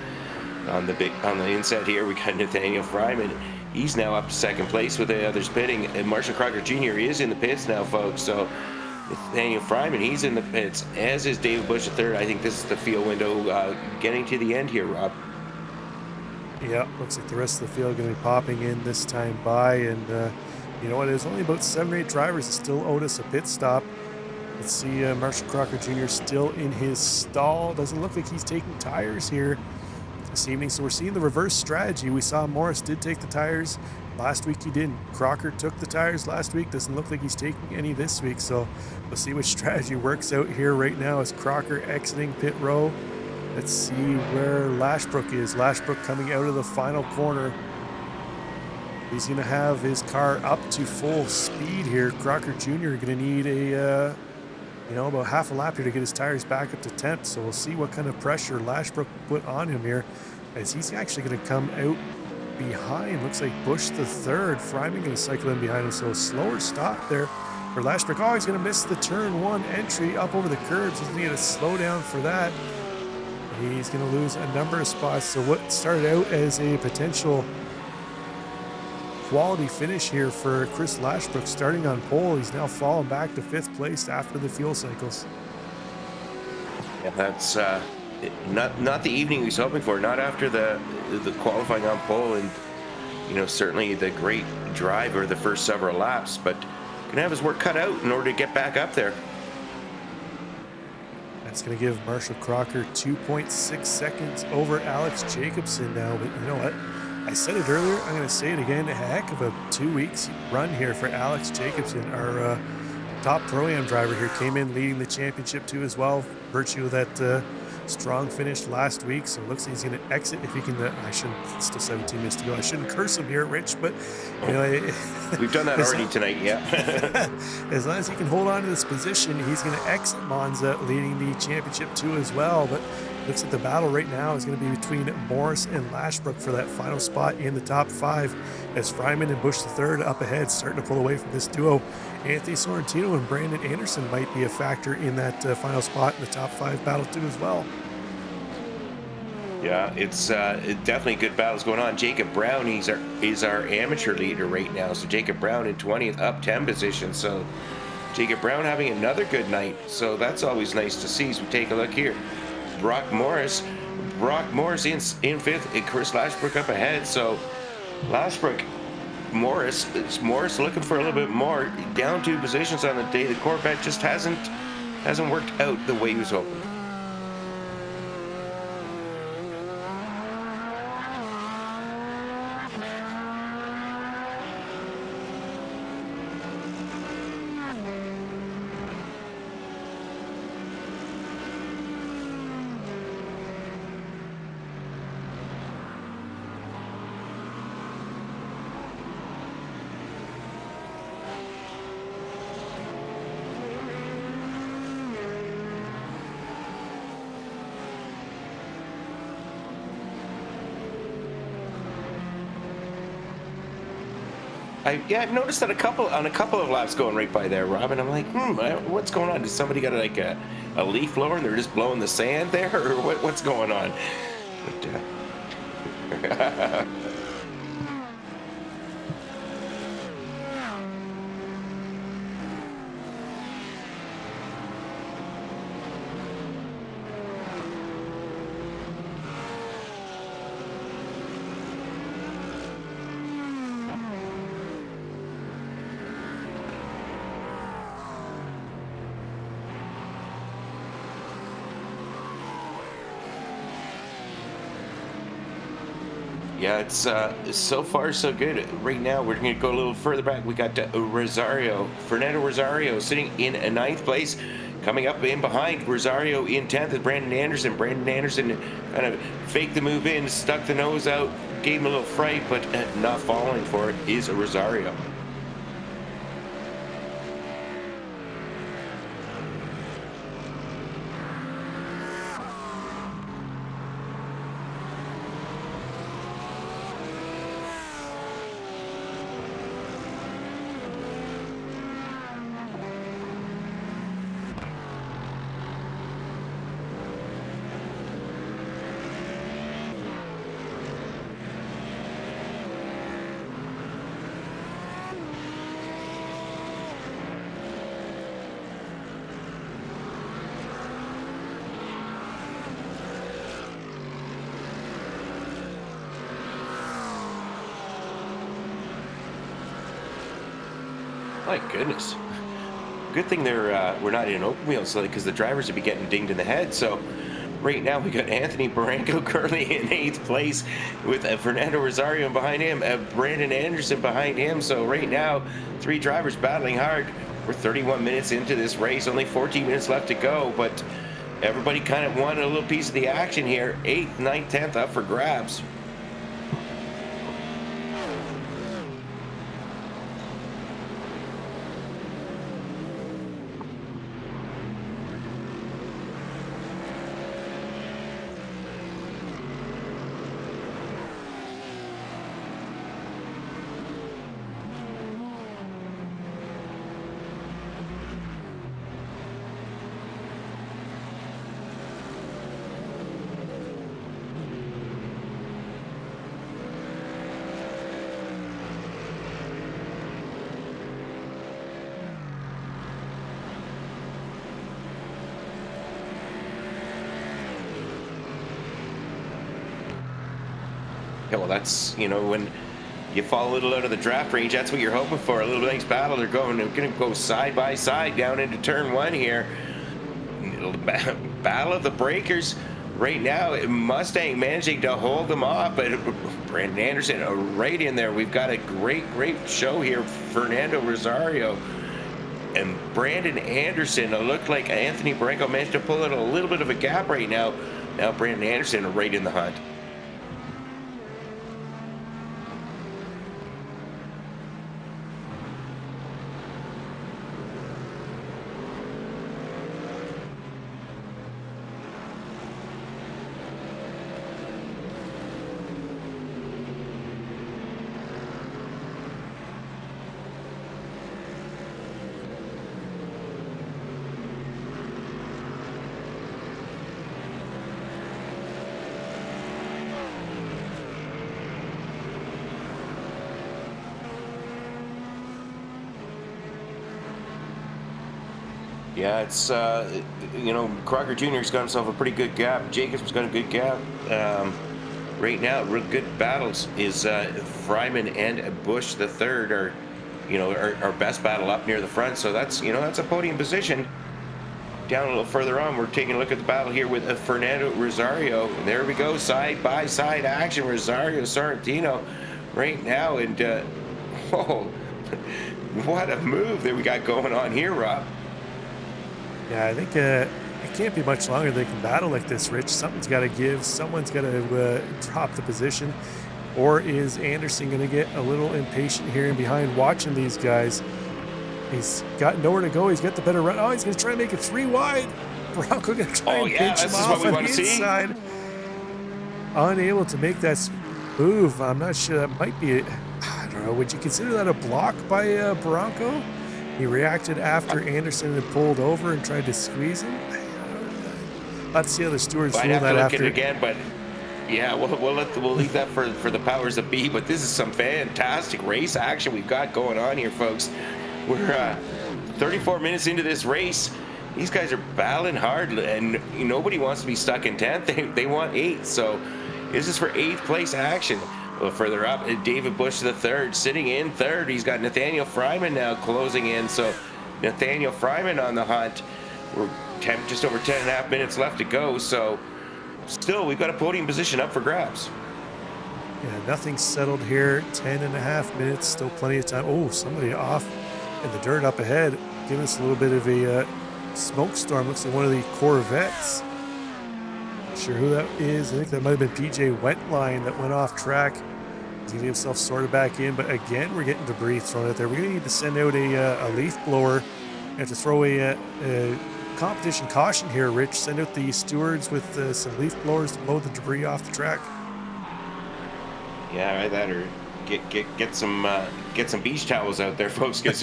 on the inset here, we got Nathaniel Fryman. He's now up to second place with the others pitting, and Marshall Crocker Jr. is in the pits now, folks. So Nathaniel Fryman, he's in the pits, as is David Bush III. I think this is the field window getting to the end here, Rob. Yeah, looks like the rest of the field going to be popping in this time by, and you know what? There's only about 7 or 8 drivers that still owed us a pit stop. Let's see, Marshall Crocker Jr. still in his stall. Doesn't look like he's taking tires here this evening. So we're seeing the reverse strategy. We saw Morris did take the tires Last week he didn't. Crocker took the tires last week. Doesn't look like he's taking any this week. So we'll see which strategy works out here right now as Crocker exiting pit row. Let's see where Lashbrook is. Lashbrook coming out of the final corner. He's going to have his car up to full speed here. Crocker Jr. going to need a, about half a lap here to get his tires back up to 10th. So we'll see what kind of pressure Lashbrook put on him here, as he's actually going to come out behind. Looks like Bush the third. Fryman going to cycle in behind him. So a slower stop there for Lashbrook. Oh, he's going to miss the turn 1 entry up over the curbs. He's going to get a slow down for that. He's going to lose a number of spots. So what started out as a potential quality finish here for Chris Lashbrook, starting on pole, he's now fallen back to 5th place after the fuel cycles. Yeah, that's not the evening he was hoping for. Not after the qualifying on pole, and certainly the great drive over the first several laps, but gonna have his work cut out in order to get back up there. That's going to give Marshall Crocker 2.6 seconds over Alex Jacobson now. But you know what? I said it earlier. I'm going to say it again. A heck of a 2 weeks run here for Alex Jacobson. Our top Pro-Am driver here came in leading the championship too as well, virtue of that strong finish last week. So it looks like he's going to exit if he can. I shouldn't. It's still 17 minutes to go. I shouldn't curse him here, Rich, but we've done that already tonight. Yeah. As long as he can hold on to this position, he's going to exit Monza, leading the championship too as well. But looks like the battle right now is going to be between Morris and Lashbrook for that final spot in the top 5, as Fryman and Bush III up ahead, starting to pull away from this duo. Anthony Sorrentino and Brandon Anderson might be a factor in that final spot in the top 5 battle too as well. Yeah, it's definitely good battles going on. Jacob Brown, is our amateur leader right now. So Jacob Brown in 20th, up 10 positions. So Jacob Brown having another good night. So that's always nice to see as we take a look here. Brock Morris in 5th, and Chris Lashbrook up ahead. So Morris looking for a little bit more, down 2 positions on the day. The Corvette just hasn't worked out the way he was hoping. I've noticed that on a couple of laps going right by there, Rob, and I'm like, what's going on? Does somebody got like a leaf blower and they're just blowing the sand there, or what's going on? But, yeah, it's so far so good. Right now, we're going to go a little further back. We got Fernando Rosario sitting in 9th place. Coming up in behind Rosario in 10th is Brandon Anderson. Brandon Anderson kind of faked the move in, stuck the nose out, gave him a little fright, but not falling for it is Rosario. My goodness. Good thing we're not in an open wheel, so because the drivers would be getting dinged in the head. So Right now we got Anthony Barranco currently in 8th place with Fernando Rosario behind him, Brandon Anderson behind him. So right now, 3 drivers battling hard. We're 31 minutes into this race, only 14 minutes left to go, but everybody kind of wanted a little piece of the action here. 8th, 9th, 10th up for grabs. Yeah, well, that's, you know, when you fall a little out of the draft range, that's what you're hoping for. A little nice battle. They're going to go side by side down into turn 1 here. Battle of the breakers. Right now, Mustang managing to hold them off, but Brandon Anderson right in there. We've got a great show here. Fernando Rosario and Brandon Anderson. It looked like Anthony Barranco managed to pull out a little bit of a gap right now. Now Brandon Anderson right in the hunt. Yeah, it's, you know, Crocker Jr.'s got himself a pretty good gap. Jacobs got a good gap. Right now, real good battles is Fryman and Bush the third are, you know, our best battle up near the front. So that's, you know, that's a podium position. Down a little further on, we're taking a look at the battle here with Fernando Rosario. And there we go, side by side action. Rosario Sorrentino right now, and oh, what a move that we got going on here, Rob. Yeah, I think it can't be much longer they can battle like this, Rich. Something's got to give. Someone's got to drop the position. Or is Anderson going to get a little impatient here and behind watching these guys? He's got nowhere to go. He's got the better run. Oh, he's going to try and make it 3 wide. Bronco going to try and pinch him off on the inside. Unable to make that move. I'm not sure. That might be it. I don't know. Would you consider that a block by Bronco? He reacted after Anderson had pulled over and tried to squeeze him. Let's see how the stewards rule that after. Look at it again, but yeah, we'll leave that for the powers that be. But this is some fantastic race action we've got going on here, folks. We're 34 minutes into this race. These guys are battling hard, and nobody wants to be stuck in 10th. They want 8th, so this is for 8th place action. A little further up, David Bush the third, sitting in 3rd. He's got Nathaniel Fryman now closing in. So Nathaniel Fryman on the hunt. We're just over 10.5 minutes left to go. So still, we've got a podium position up for grabs. Yeah, nothing's settled here. 10.5 minutes, still plenty of time. Oh, somebody off in the dirt up ahead, giving us a little bit of a smoke storm. Looks like one of the Corvettes. Not sure who that is. I think that might have been PJ Wetline that went off track. He's getting himself sorted back in, but again, we're getting debris thrown out there. We're going to need to send out a leaf blower. We have to throw a competition caution here, Rich. Send out the stewards with some leaf blowers to blow the debris off the track. Yeah, right. That or get some beach towels out there, folks, because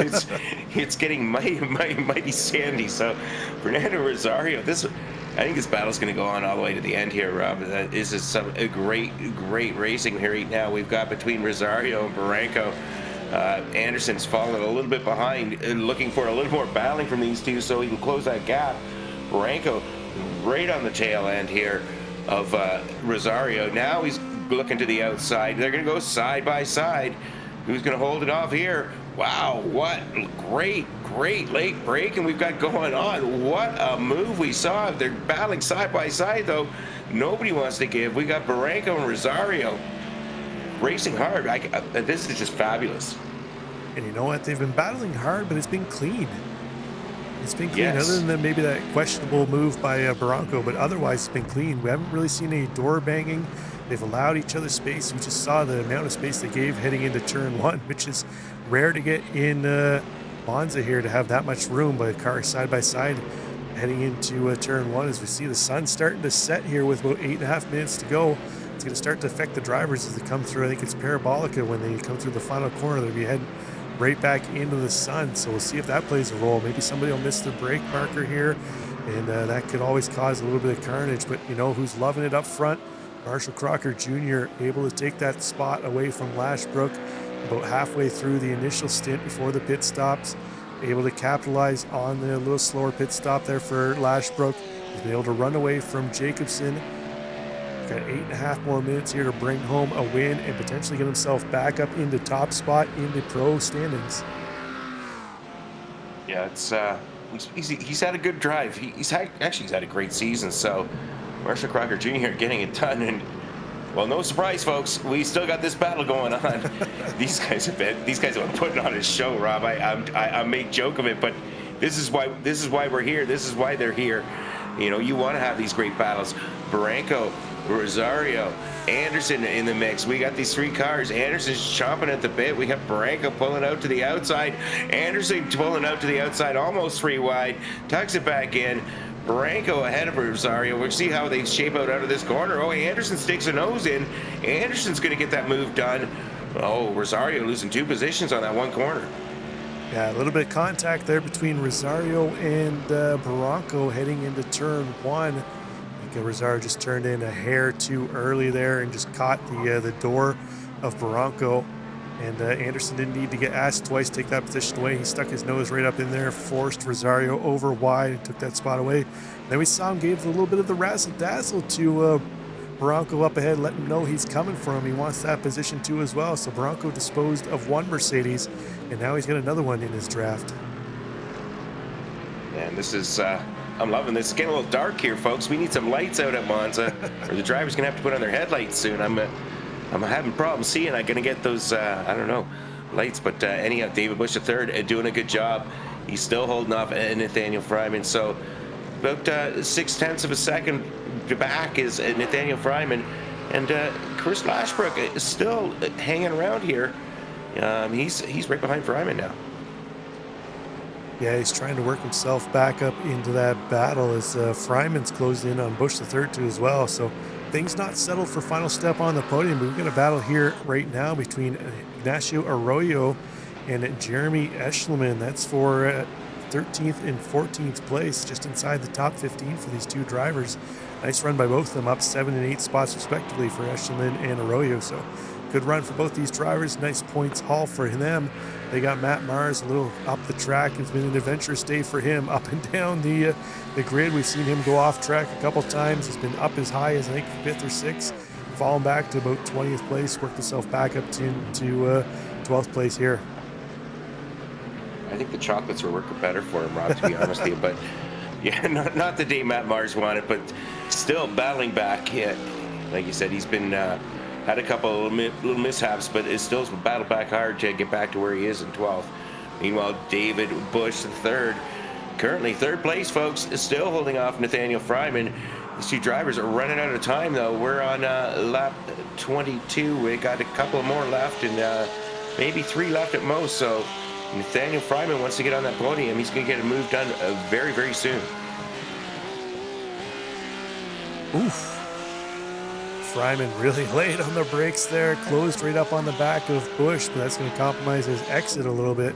it's getting mighty sandy. So Fernando Rosario, I think this battle's going to go on all the way to the end here, Rob. This is a great racing here right now. We've got between Rosario and Barranco. Anderson's fallen a little bit behind, looking for a little more battling from these two so he can close that gap. Barranco right on the tail end here of Rosario. Now he's looking to the outside. They're going to go side by side. Who's going to hold it off here? Wow, what great late braking we've got going on. What a move we saw. They're battling side by side, though. Nobody wants to give. We got Barranco and Rosario racing hard. This is just fabulous. And you know what? They've been battling hard, but it's been clean. It's been clean, Yes. other than maybe that questionable move by Barranco, but otherwise it's been clean. We haven't really seen any door banging. They've allowed each other space. We just saw the amount of space they gave heading into turn one, which is rare to get in Monza here, to have that much room, but cars side by side heading into turn one. As we see the sun starting to set here with about 8.5 minutes to go. It's going to start to affect the drivers as they come through. I think it's Parabolica when they come through the final corner. They'll be heading right back into the sun. So we'll see if that plays a role. Maybe somebody will miss the brake marker here, and that could always cause a little bit of carnage. But you know who's loving it up front? Marshall Crocker Jr. able to take that spot away from Lashbrook about halfway through the initial stint before the pit stops. Able to capitalize on the little slower pit stop there for Lashbrook. He's been able to run away from Jacobson. Got 8.5 more minutes here to bring home a win and potentially get himself back up into top spot in the pro standings. Yeah, it's he's had a good drive. He's had a great season. So Marshall Crocker Jr. getting it done, and well, no surprise, folks. We still got this battle going on. These guys have been putting on a show, Rob. I make joke of it, but this is why we're here. This is why they're here. You know, you want to have these great battles. Barranco, Rosario, Anderson in the mix. We got these three cars. Anderson's chomping at the bit. We have Barranco pulling out to the outside. Anderson pulling out to the outside, almost 3 wide. Tucks it back in. Barranco ahead of Rosario. We'll see how they shape out of this corner. Oh, Anderson sticks a nose in. Anderson's going to get that move done. Oh, Rosario losing 2 positions on that one corner. Yeah, a little bit of contact there between Rosario and Barranco heading into turn one. I think Rosario just turned in a hair too early there and just caught the door of Barranco. And Anderson didn't need to get asked twice to take that position away. He stuck his nose right up in there, forced Rosario over wide and took that spot away. Then we saw him give a little bit of the razzle-dazzle to Barranco up ahead, letting him know he's coming for him. He wants that position too as well. So Barranco disposed of one Mercedes, and now he's got another one in his draft. And this is, I'm loving this. It's getting a little dark here, folks. We need some lights out at Monza, or the driver's going to have to put on their headlights soon. I'm having problems seeing. I'm going to get those, I don't know, lights. But anyhow, David Bush III doing a good job. He's still holding off Nathaniel Fryman. So about 0.6 of a second back is Nathaniel Fryman. And Chris Lashbrook is still hanging around here. He's right behind Fryman now. Yeah, he's trying to work himself back up into that battle as Fryman's closed in on Bush III too as well. So things not settled for final step on the podium, but we've got a battle here right now between Ignacio Arroyo and Jeremy Eschleman. That's for 13th and 14th place, just inside the top 15 for these two drivers. Nice run by both of them, up 7 and 8 spots respectively for Eschleman and Arroyo. So good run for both these drivers. Nice points haul for them. They got Matt Mars a little up the track. It's been an adventurous day for him, up and down the grid. We've seen him go off track a couple times. He's been up as high as I think 5th or 6th, fallen back to about 20th place, worked himself back up to 12th place here. I think the chocolates were working better for him, Rob, to be honest with you. But yeah, not the day Matt Mars wanted, but still battling back. Yeah, like you said, he's been had a couple of little mishaps, but is still battled back hard to get back to where he is in 12th. Meanwhile, David Bush III, currently 3rd place, folks, is still holding off Nathaniel Fryman. These two drivers are running out of time, though. We're on lap 22. We got a couple more left, and maybe 3 left at most. So Nathaniel Fryman wants to get on that podium. He's going to get a move done very, very soon. Oof. Fryman really laid on the brakes there, closed right up on the back of Bush, but that's going to compromise his exit a little bit.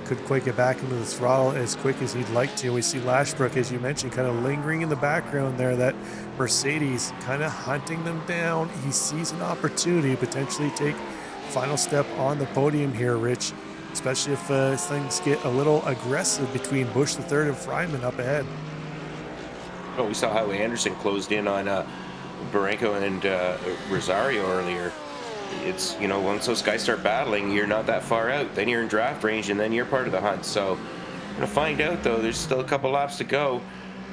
Couldn't quite get back into the throttle as quick as he'd like to. We see Lashbrook, as you mentioned, kind of lingering in the background there, that Mercedes kind of hunting them down. He sees an opportunity to potentially take final step on the podium here, Rich, especially if things get a little aggressive between Bush III and Fryman up ahead. Well, we saw how Anderson closed in on Barranco and Rosario earlier. it's, you know, once those guys start battling, you're not that far out. Then you're in draft range, and then you're part of the hunt. So gonna find out, though. There's still a couple laps to go.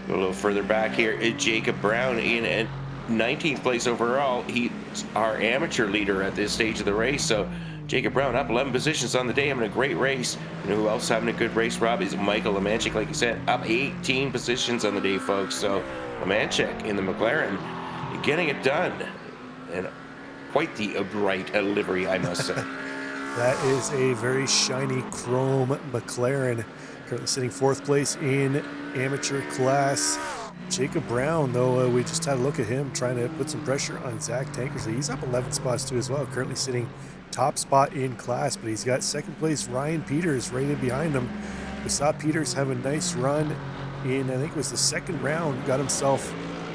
A little further back here, Jacob Brown in at 19th place overall. He's our amateur leader at this stage of the race. So Jacob Brown up 11 positions on the day, having a great race. You know who else having a good race, Rob, is Michael Lemanchik, like you said, up 18 positions on the day, folks. So Lemanchik in the McLaren, getting it done. And quite the bright livery, I must say. That is a very shiny chrome McLaren. Currently sitting 4th place in amateur class. Jacob Brown, though, we just had a look at him trying to put some pressure on Zach Tankersley. He's up 11 spots too as well, currently sitting top spot in class, but he's got 2nd place Ryan Peters right in behind him. We saw Peters have a nice run in, I think it was the 2nd round, got himself,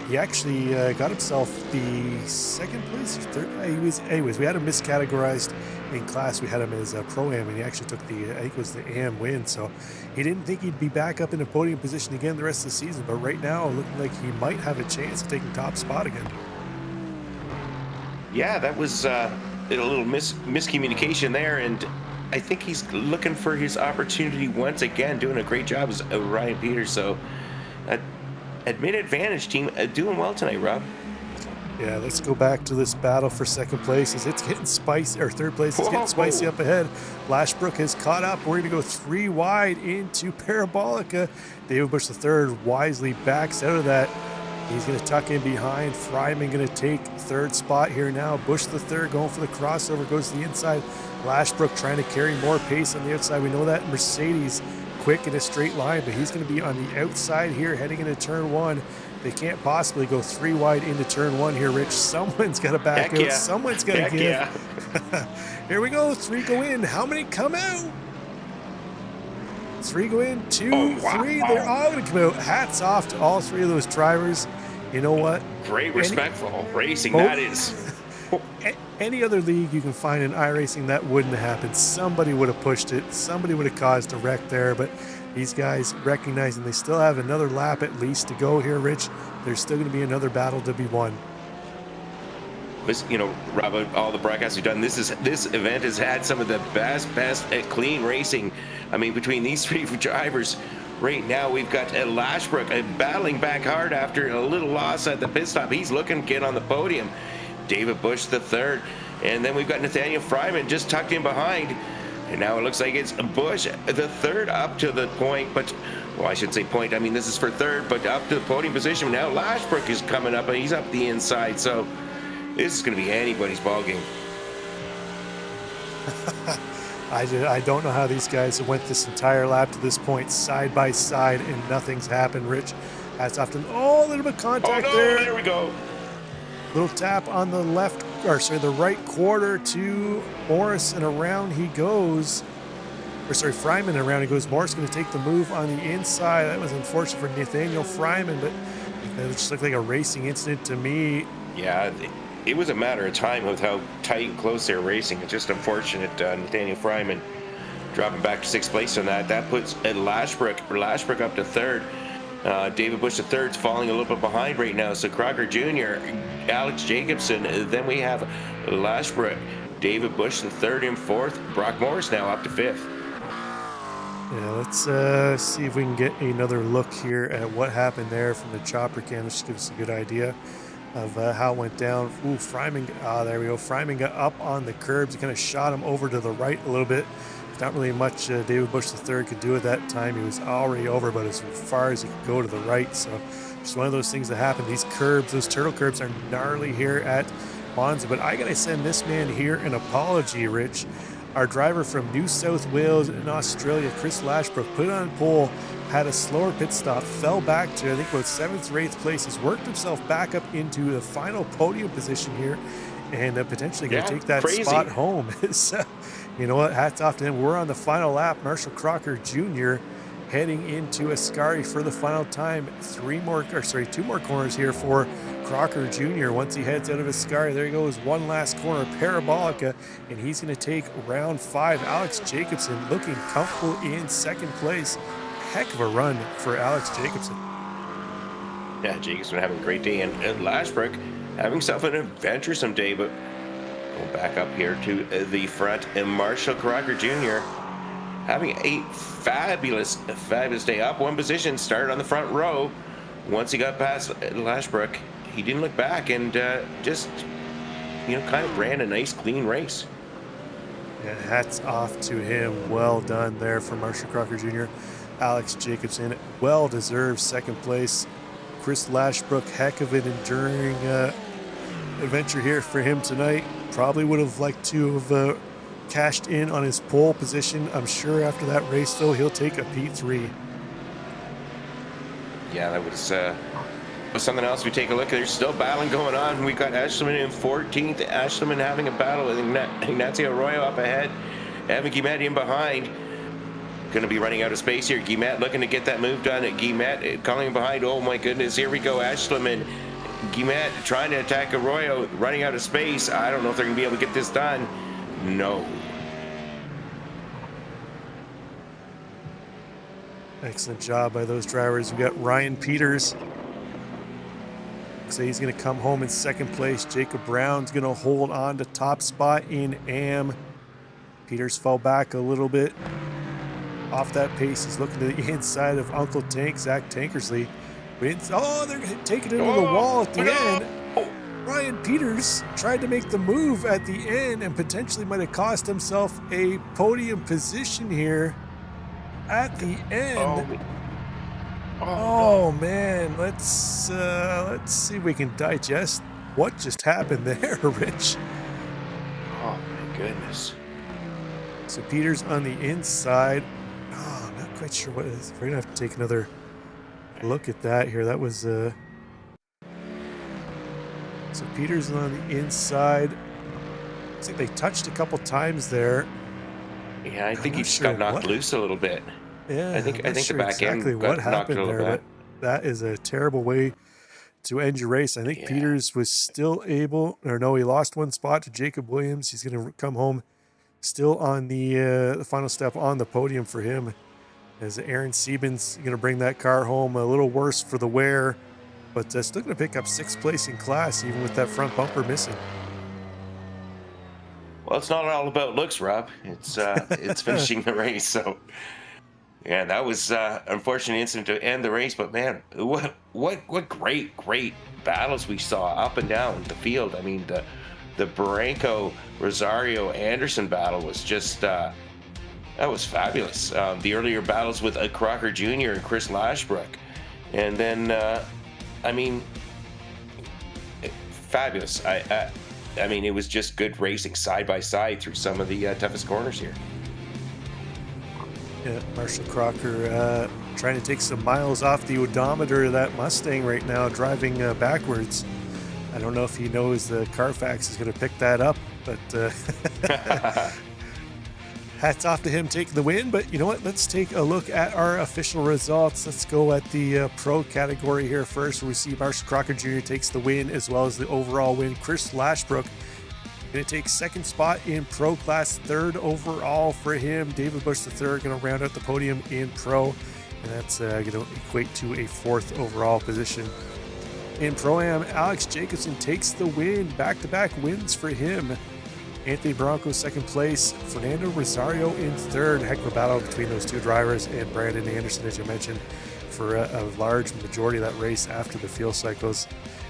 he actually got himself the 2nd place or 3rd. Anyways, we had him miscategorized in class. We had him as a Pro-Am, and he actually took the, I think it was the AM win, so he didn't think he'd be back up in a podium position again the rest of the season, but right now looking like he might have a chance of taking top spot again. Yeah, that was a little miscommunication there, and I think he's looking for his opportunity once again, doing a great job as Ryan Peters. So admit advantage team doing well tonight, Rob. Yeah, let's go back to this battle for 2nd place as it's getting spicy, or 3rd place is getting spicy up ahead. Lashbrook has caught up. We're going to go 3 wide into Parabolica. David Bush III wisely backs out of that. He's going to tuck in behind. Fryman going to take 3rd spot here now. Bush III going for the crossover, goes to the inside. Lashbrook trying to carry more pace on the outside. We know that Mercedes quick in a straight line, but he's going to be on the outside here heading into turn 1. They can't possibly go 3 wide into turn 1 here, Rich. Someone's got to back out. Yeah. Someone's got to give. Yeah. Here we go. 3 go in. How many come out? 3 go in. 2, 3. They're all going to come out. Hats off to all 3 of those drivers. You know what? Great respectful racing, that is. Any other league you can find in iRacing, that wouldn't have happened. Somebody would have pushed it. Somebody would have caused a wreck there, but these guys recognizing they still have another lap at least to go here, Rich. There's still going to be another battle to be won. You know, Rob, all the broadcasts we've done, this event has had some of the best clean racing. I mean, between these 3 drivers, right now we've got Lashbrook battling back hard after a little loss at the pit stop. He's looking to get on the podium. David Bush III, and then we've got Nathaniel Fryman just tucked in behind. And now it looks like it's Bush the 3rd up to the point, but, well, I should say point. I mean, this is for 3rd, but up to the podium position. Now Lashbrook is coming up, and he's up the inside. So this is going to be anybody's ballgame. I don't know how these guys went this entire lap to this point side by side, and nothing's happened, Rich. That's often, a little bit of contact there. There we go. Little tap on the left, or sorry, the right quarter to Morris, and around he goes. Or sorry, Fryman, around he goes. Morris going to take the move on the inside. That was unfortunate for Nathaniel Fryman, but it just looked like a racing incident to me. Yeah, it was a matter of time with how tight and close they're racing. It's just unfortunate Nathaniel Fryman dropping back to 6th place on that. That puts Lashbrook up to 3rd. David Bush III's falling a little bit behind right now. So Crocker Jr., Alex Jacobson, then we have Lashbrook, David Bush III in 4th, Brock Morris now up to 5th. Yeah, let's see if we can get another look here at what happened there from the chopper cam. This just gives us a good idea of how it went down. Ooh, Fryman, there we go. Fryman got up on the curbs. He kind of shot him over to the right a little bit. Not really much David Bush III could do at that time. He was already over, but as far as he could go to the right. So just one of those things that happen. These curbs, those turtle curbs, are gnarly here at Monza. But I got to send this man here an apology, Rich. Our driver from New South Wales in Australia, Chris Lashbrook, put it on pole, had a slower pit stop, fell back to, I think, about 7th or 8th place. He's worked himself back up into the final podium position here, and potentially going to take that spot home. So, you know what? Hats off to him. We're on the final lap. Marshall Crocker Jr. heading into Ascari for the final time. 2 more corners here for Crocker Jr. Once he heads out of Ascari, there he goes. One last corner, Parabolica, and he's going to take round 5. Alex Jacobson looking comfortable in 2nd place. Heck of a run for Alex Jacobson. Yeah, Jacobson having a great day, and Lashbrook having himself an adventuresome day, but Going back up here to the front, and Marshall Crocker Jr. having a fabulous day up one position, started on the front row. Once he got past Lashbrook, he didn't look back and just, kind of ran a nice, clean race. Yeah, hats off to him. Well done there for Marshall Crocker Jr. Alex Jacobson, well-deserved second place. Chris Lashbrook, heck of an enduring adventure here for him tonight. Probably would have liked to have cashed in on his pole position. I'm sure after that race, though, he'll take a P3. Yeah, that was something else. We take a look. There's still battling going on. We got Ashleman in 14th. Ashleman having a battle with Ignacio Arroyo up ahead. Evan Guimet in behind. Going to be running out of space here. Guimet looking to get that move done. Guimet calling behind. Oh my goodness, here we go. Ashleman. Guimet trying to attack Arroyo, running out of space. I don't know if they're going to be able to get this done. No. Excellent job by those drivers. We got Ryan Peters. So he's going to come home in second place. Jacob Brown's going to hold on to top spot in AM. Peters fell back a little bit off that pace. He's looking to the inside of Uncle Tank, Zach Tankersley. Oh, they're taking it into the wall at the end. Ryan Peters tried to make the move at the end and potentially might have cost himself a podium position here at the end. Oh man, let's see if we can digest what just happened there, Rich. Oh my goodness. So Peters on the inside. Oh, I'm not quite sure what it is. We're gonna have to take another look at that here. That was so Peters on the inside. I think they touched a couple times there. Yeah, I think he just got knocked loose a little bit. Yeah, I think the back exactly end what got knocked happened a little there. bit. But that is a terrible way to end your race. I think Peters was still able, or no, he lost one spot to Jacob Williams. He's going to come home still on the final step on the podium for him, as Aaron Siebens going to bring that car home. A little worse for the wear, but still going to pick up 6th place in class, even with that front bumper missing. Well, it's not all about looks, Rob. It's finishing the race. So, yeah, that was unfortunate incident to end the race. But man, what great battles we saw up and down the field. I mean, the Barranco Rosario Anderson battle was just that was fabulous. The earlier battles with Crocker Jr. and Chris Lashbrook, and then I mean, fabulous. I mean, it was just good racing side by side through some of the toughest corners here. Yeah, Marshall Crocker trying to take some miles off the odometer of that Mustang right now, driving backwards. I don't know if he knows the Carfax is going to pick that up, but hats off to him taking the win. But you know what? Let's take a look at our official results. Let's go at the pro category here first, where we see Marshall Crocker Jr. takes the win as well as the overall win. Chris Lashbrook going to take 2nd spot in pro class, 3rd overall for him. David Bush III going to round out the podium in pro, and that's going to equate to a 4th overall position. In Pro-Am, Alex Jacobson takes the win. Back-to-back wins for him. Anthony Bronco 2nd place. Fernando Rosario in 3rd. Heck of a battle between those two drivers, and Brandon Anderson, as you mentioned, for a large majority of that race after the fuel cycles.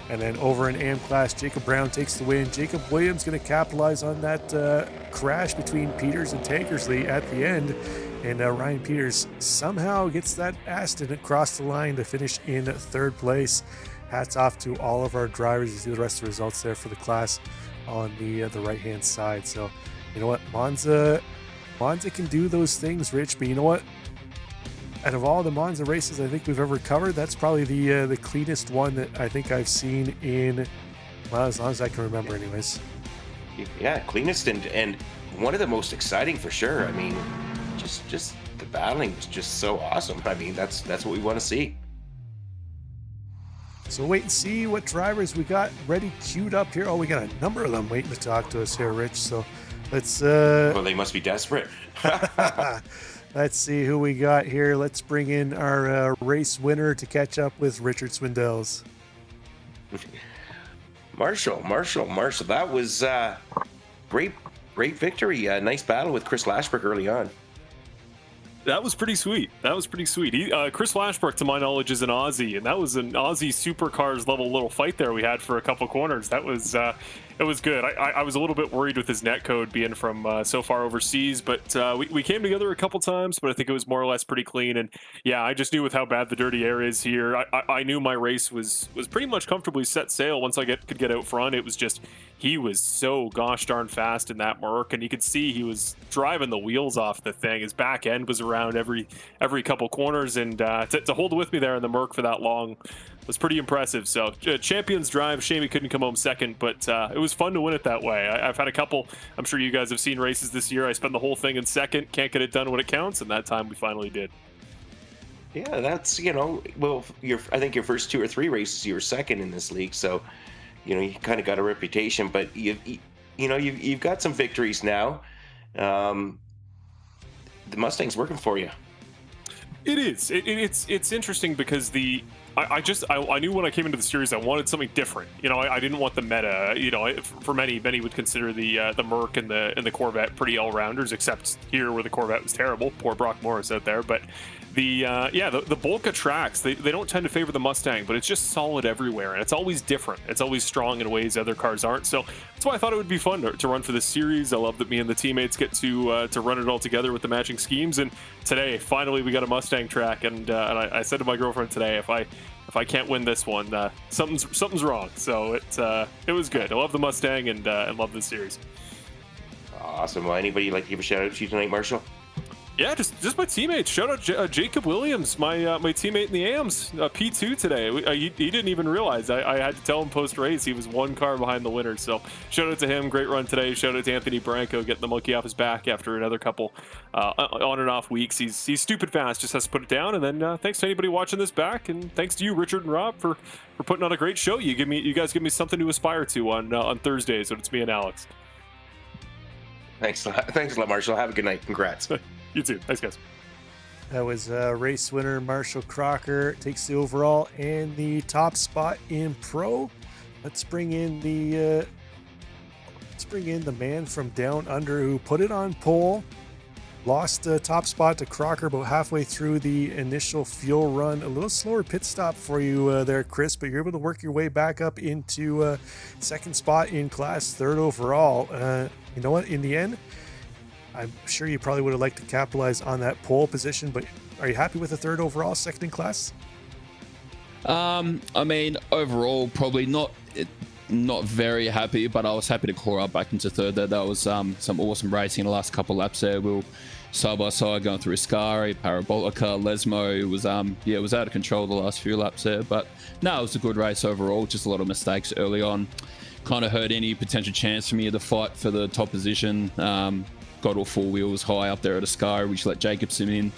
And then over in AM class, Jacob Brown takes the win. Jacob Williams going to capitalize on that crash between Peters and Tankersley at the end. And Ryan Peters somehow gets that Aston across the line to finish in 3rd place. Hats off to all of our drivers. You see the rest of the results there for the class on the right-hand side. So, you know what? Monza can do those things, Rich. But you know what? Out of all the Monza races I think we've ever covered, that's probably the cleanest one that I think I've seen in, well, as long as I can remember anyways. Yeah, cleanest and one of the most exciting for sure. I mean, just the battling was just so awesome. I mean, that's what we want to see. So wait and see what drivers we got ready queued up here. Oh, we got a number of them waiting to talk to us here, Rich. So let's well, they must be desperate. Let's see who we got here. Let's bring in our race winner to catch up with Richard Swindells. Marshall. That was great victory. Nice battle with Chris Lashbrook early on. That was pretty sweet. Chris Lashbrook, to my knowledge, is an Aussie, and that was an Aussie supercars level little fight there we had for a couple corners. That was it was good. I was a little bit worried with his net code being from so far overseas, but we came together a couple times, but I think it was more or less pretty clean. And yeah, I just knew with how bad the dirty air is here, I knew my race was pretty much comfortably set sail once I could get out front. It was just, he was so gosh darn fast in that Merc, and you could see he was driving the wheels off the thing. His back end was around every couple corners, and to hold with me there in the Merc for that long was pretty impressive. So champion's drive. Shame he couldn't come home second, but it was fun to win it that way. I've had a couple, I'm sure you guys have seen races this year. I spent the whole thing in second, can't get it done when it counts, and that time we finally did. Yeah, that's, well, I think your first 2 or 3 races you were second in this league, so you kind of got a reputation, but you've got some victories now. The Mustang's working for you. It is. It's interesting because I knew when I came into the series I wanted something different. I didn't want the meta. For many would consider the Merc and the Corvette pretty all-rounders, except here where the Corvette was terrible. Poor Brock Morris out there, but the bulk of tracks, they don't tend to favor the Mustang, but it's just solid everywhere, and it's always different. It's always strong in ways other cars aren't. So that's why I thought it would be fun to run for this series. I love that me and the teammates get to run it all together with the matching schemes. And today, finally, we got a Mustang track, and I said to my girlfriend today, if I can't win this one, something's wrong. So it was good. I love the Mustang and love this series. Awesome. Well, anybody you'd like to give a shout out to tonight, Marshall? Yeah, just my teammates. Shout out Jacob Williams, my teammate in the AMs, P2 today. He didn't even realize. I had to tell him post-race he was 1 car behind the winner. So shout out to him. Great run today. Shout out to Anthony Branco getting the monkey off his back after another couple on and off weeks. He's stupid fast, just has to put it down. And then thanks to anybody watching this back, and thanks to you, Richard and Rob, for putting on a great show. You guys give me something to aspire to on Thursdays when it's me and Alex. Thanks a lot, Marshall. Have a good night. Congrats. You too. Thanks, guys. That was race winner Marshall Crocker, takes the overall and the top spot in pro. Let's bring in the man from down under who put it on pole. Lost the top spot to Crocker about halfway through the initial fuel run. A little slower pit stop for you there, Chris, but you're able to work your way back up into second spot in class, third overall. You know what? In the end, I'm sure you probably would have liked to capitalize on that pole position, but are you happy with the third overall, second in class? I mean, overall, probably not very happy, but I was happy to claw up back into third there. That was some awesome racing the last couple laps there. We were side by side going through Ascari, Parabolica, Lesmo. It was out of control the last few laps there, but no, it was a good race overall. Just a lot of mistakes early on. Kind of hurt any potential chance for me to fight for the top position. Got all 4 wheels high up there at Ascari, which let Jacobson in.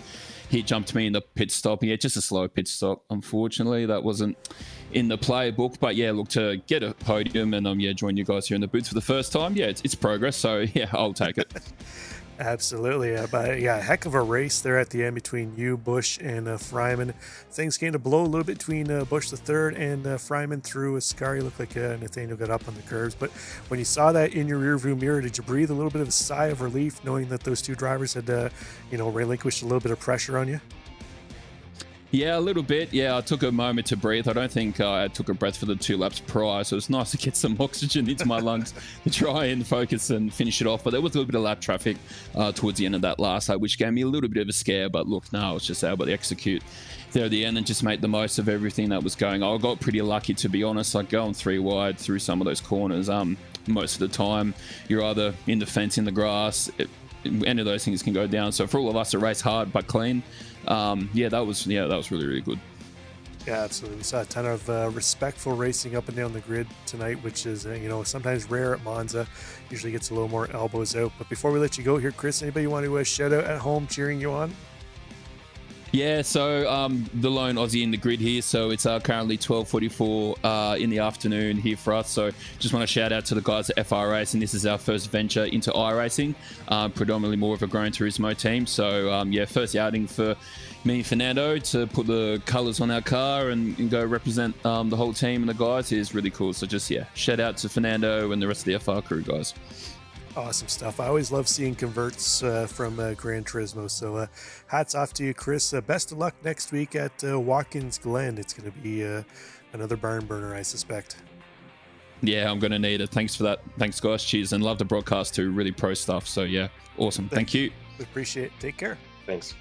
He jumped me in the pit stop. Yeah, just a slow pit stop. Unfortunately, that wasn't in the playbook. But yeah, look, to get a podium and join you guys here in the booth for the first time. Yeah, it's progress. So yeah, I'll take it. Absolutely. But yeah, heck of a race there at the end between you, Bush, and Fryman. Things came to blow a little bit between Bush the third and Fryman through Ascari. Looked like Nathaniel got up on the curves. But when you saw that in your rearview mirror, did you breathe a little bit of a sigh of relief knowing that those 2 drivers had, relinquished a little bit of pressure on you? Yeah, a little bit. Yeah, I took a moment to breathe. I don't think I took a breath for the 2 laps prior, so it's nice to get some oxygen into my lungs to try and focus and finish it off. But there was a little bit of lap traffic towards the end of that last lap, which gave me a little bit of a scare. But look, no, I was just able to execute there at the end and just make the most of everything that was going on. I got pretty lucky, to be honest. Like going 3 wide through some of those corners, most of the time you're either in the fence, in the grass. Any of those things can go down. So for all of us, a race hard but clean. That was really good. Yeah, absolutely. We saw a ton of respectful racing up and down the grid tonight, which is sometimes rare at Monza. Usually gets a little more elbows out. But before we let you go here, Chris, anybody you want to shout out at home cheering you on? Yeah, so the lone Aussie in the grid here. So it's currently 12:44 in the afternoon here for us. So just want to shout out to the guys at FR Racing. This is our first venture into iRacing, predominantly more of a Gran Turismo team. So first outing for me and Fernando to put the colours on our car and go represent the whole team and the guys is really cool. So just shout out to Fernando and the rest of the FR crew guys. Awesome stuff. I always love seeing converts from Gran Turismo. So hats off to you, Chris. Best of luck next week at Watkins Glen. It's going to be another barn burner, I suspect. Yeah, I'm going to need it. Thanks for that. Thanks, guys. Cheers. And love the broadcast too. Really pro stuff. So, yeah, awesome. Thank you. Appreciate it. Take care. Thanks.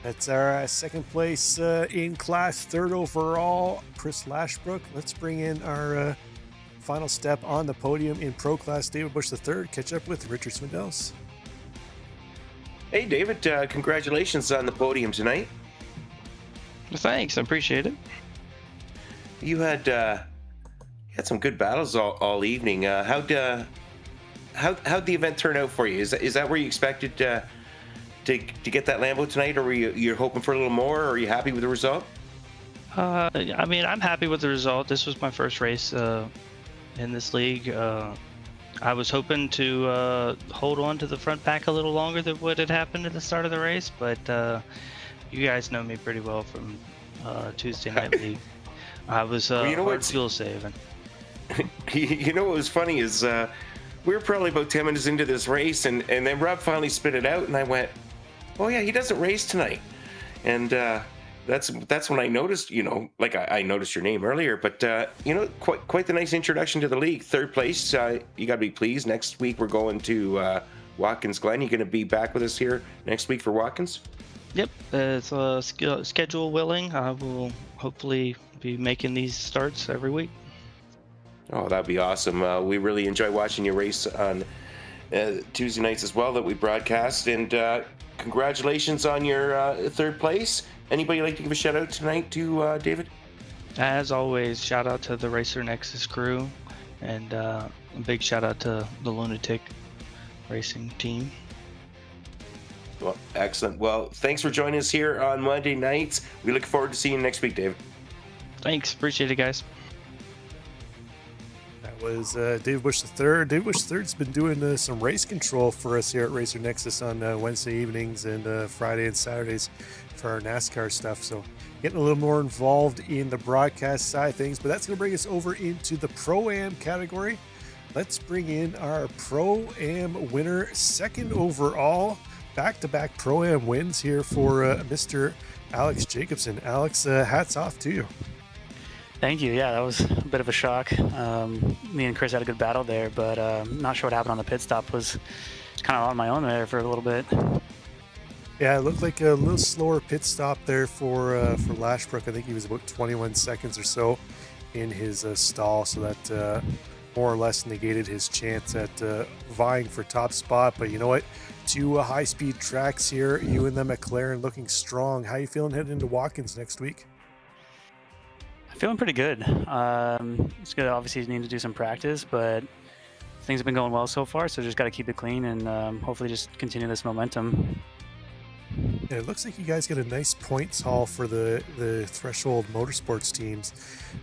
That's our second place in class, third overall, Chris Lashbrook. Let's bring in our final step on the podium in pro class, David Bush III. Catch up with Richard Swindells. Hey, David, congratulations on the podium tonight. Thanks, I appreciate it. You had some good battles all evening. How'd the event turn out for you? Is that where you expected to get that Lambo tonight, or were you're hoping for a little more, or are you happy with the result? I mean, I'm happy with the result. This was my first race in this league. I was hoping to hold on to the front pack a little longer than what had happened at the start of the race, but you guys know me pretty well from Tuesday Night League. I was hard fuel saving. You know what was funny is we were probably about 10 minutes into this race, and then Rob finally spit it out, and I went, oh yeah, he doesn't race tonight. And that's when I noticed, I noticed your name earlier, but quite the nice introduction to the league. Third place, you got to be pleased. Next week we're going to Watkins Glen. You going to be back with us here next week for Watkins? Yep, it's schedule willing. I will hopefully be making these starts every week. Oh, that'd be awesome. We really enjoy watching your race on Tuesday nights as well that we broadcast. And congratulations on your third place. Anybody like to give a shout out tonight to David? As always, shout out to the Racer Nexus crew, and a big shout out to the Lunatic Racing team. Well, excellent. Well, thanks for joining us here on Monday nights. We look forward to seeing you next week, David. Thanks. Appreciate it, guys. That was David Bush III. David Bush III's been doing some race control for us here at Racer Nexus on Wednesday evenings and Friday and Saturdays for our NASCAR stuff. So getting a little more involved in the broadcast side of things, but that's going to bring us over into the Pro-Am category. Let's bring in our Pro-Am winner, second overall, back-to-back Pro-Am wins here for Mr. Alex Jacobson. Alex, hats off to you. Thank you. Yeah, that was a bit of a shock. Me and Chris had a good battle there, but not sure what happened on the pit stop. Was kind of on my own there for a little bit. Yeah, it looked like a little slower pit stop there for Lashbrook. I think he was about 21 seconds or so in his stall, so that more or less negated his chance at vying for top spot. But you know what? Two high-speed tracks here. You and the McLaren looking strong. How you feeling heading into Watkins next week? Feeling pretty good. It's good. Obviously, need to do some practice, but things have been going well so far. So just got to keep it clean and hopefully just continue this momentum. Yeah, it looks like you guys got a nice points haul for the Threshold Motorsports teams.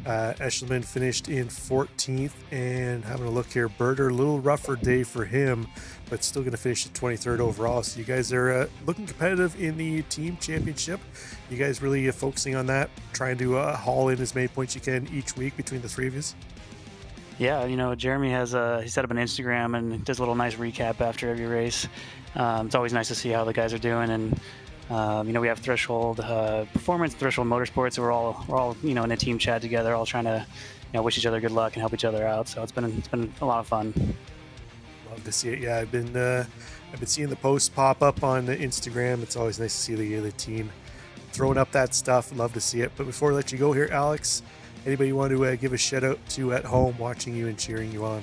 Eshelman finished in 14th, and having a look here, Berger, a little rougher day for him, but still going to finish at 23rd overall. So you guys are looking competitive in the team championship. You guys really focusing on that, trying to haul in as many points you can each week between the three of you? Yeah, Jeremy has he set up an Instagram and does a little nice recap after every race. It's always nice to see how the guys are doing, and we have Threshold Performance, Threshold Motorsports. So we're all in a team chat together, all trying to wish each other good luck and help each other out. So it's been a lot of fun. Love to see it. Yeah, I've been seeing the posts pop up on Instagram. It's always nice to see the team throwing up that stuff. Love to see it. But before I let you go here, Alex, anybody you want to give a shout out to at home watching you and cheering you on?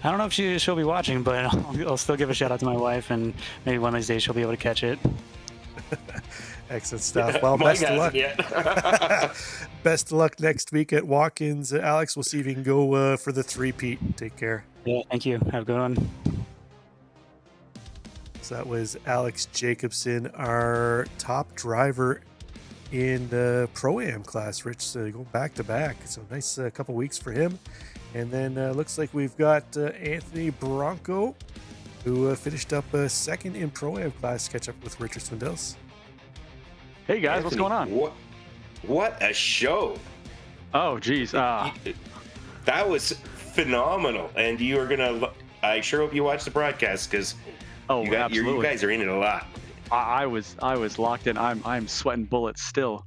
I don't know if she'll be watching, but I'll still give a shout out to my wife, and maybe one of these days she'll be able to catch it. Excellent stuff. Well, best of luck. Best of luck next week at Watkins. Alex, we'll see if you can go for the three-peat. Take care. Yeah, thank you. Have a good one. So that was Alex Jacobson, our top driver in the Pro-Am class. Rich going back-to-back. So nice couple weeks for him. And then looks like we've got Anthony Bronco, who finished up second in Pro-Am class. Catch up with Richard Swindells. Hey guys, Anthony, what's going on? What a show! Oh geez, that was phenomenal. And you are gonna, I sure hope you watch the broadcast because you absolutely. guys are in it a lot. I was locked in. I'm sweating bullets still.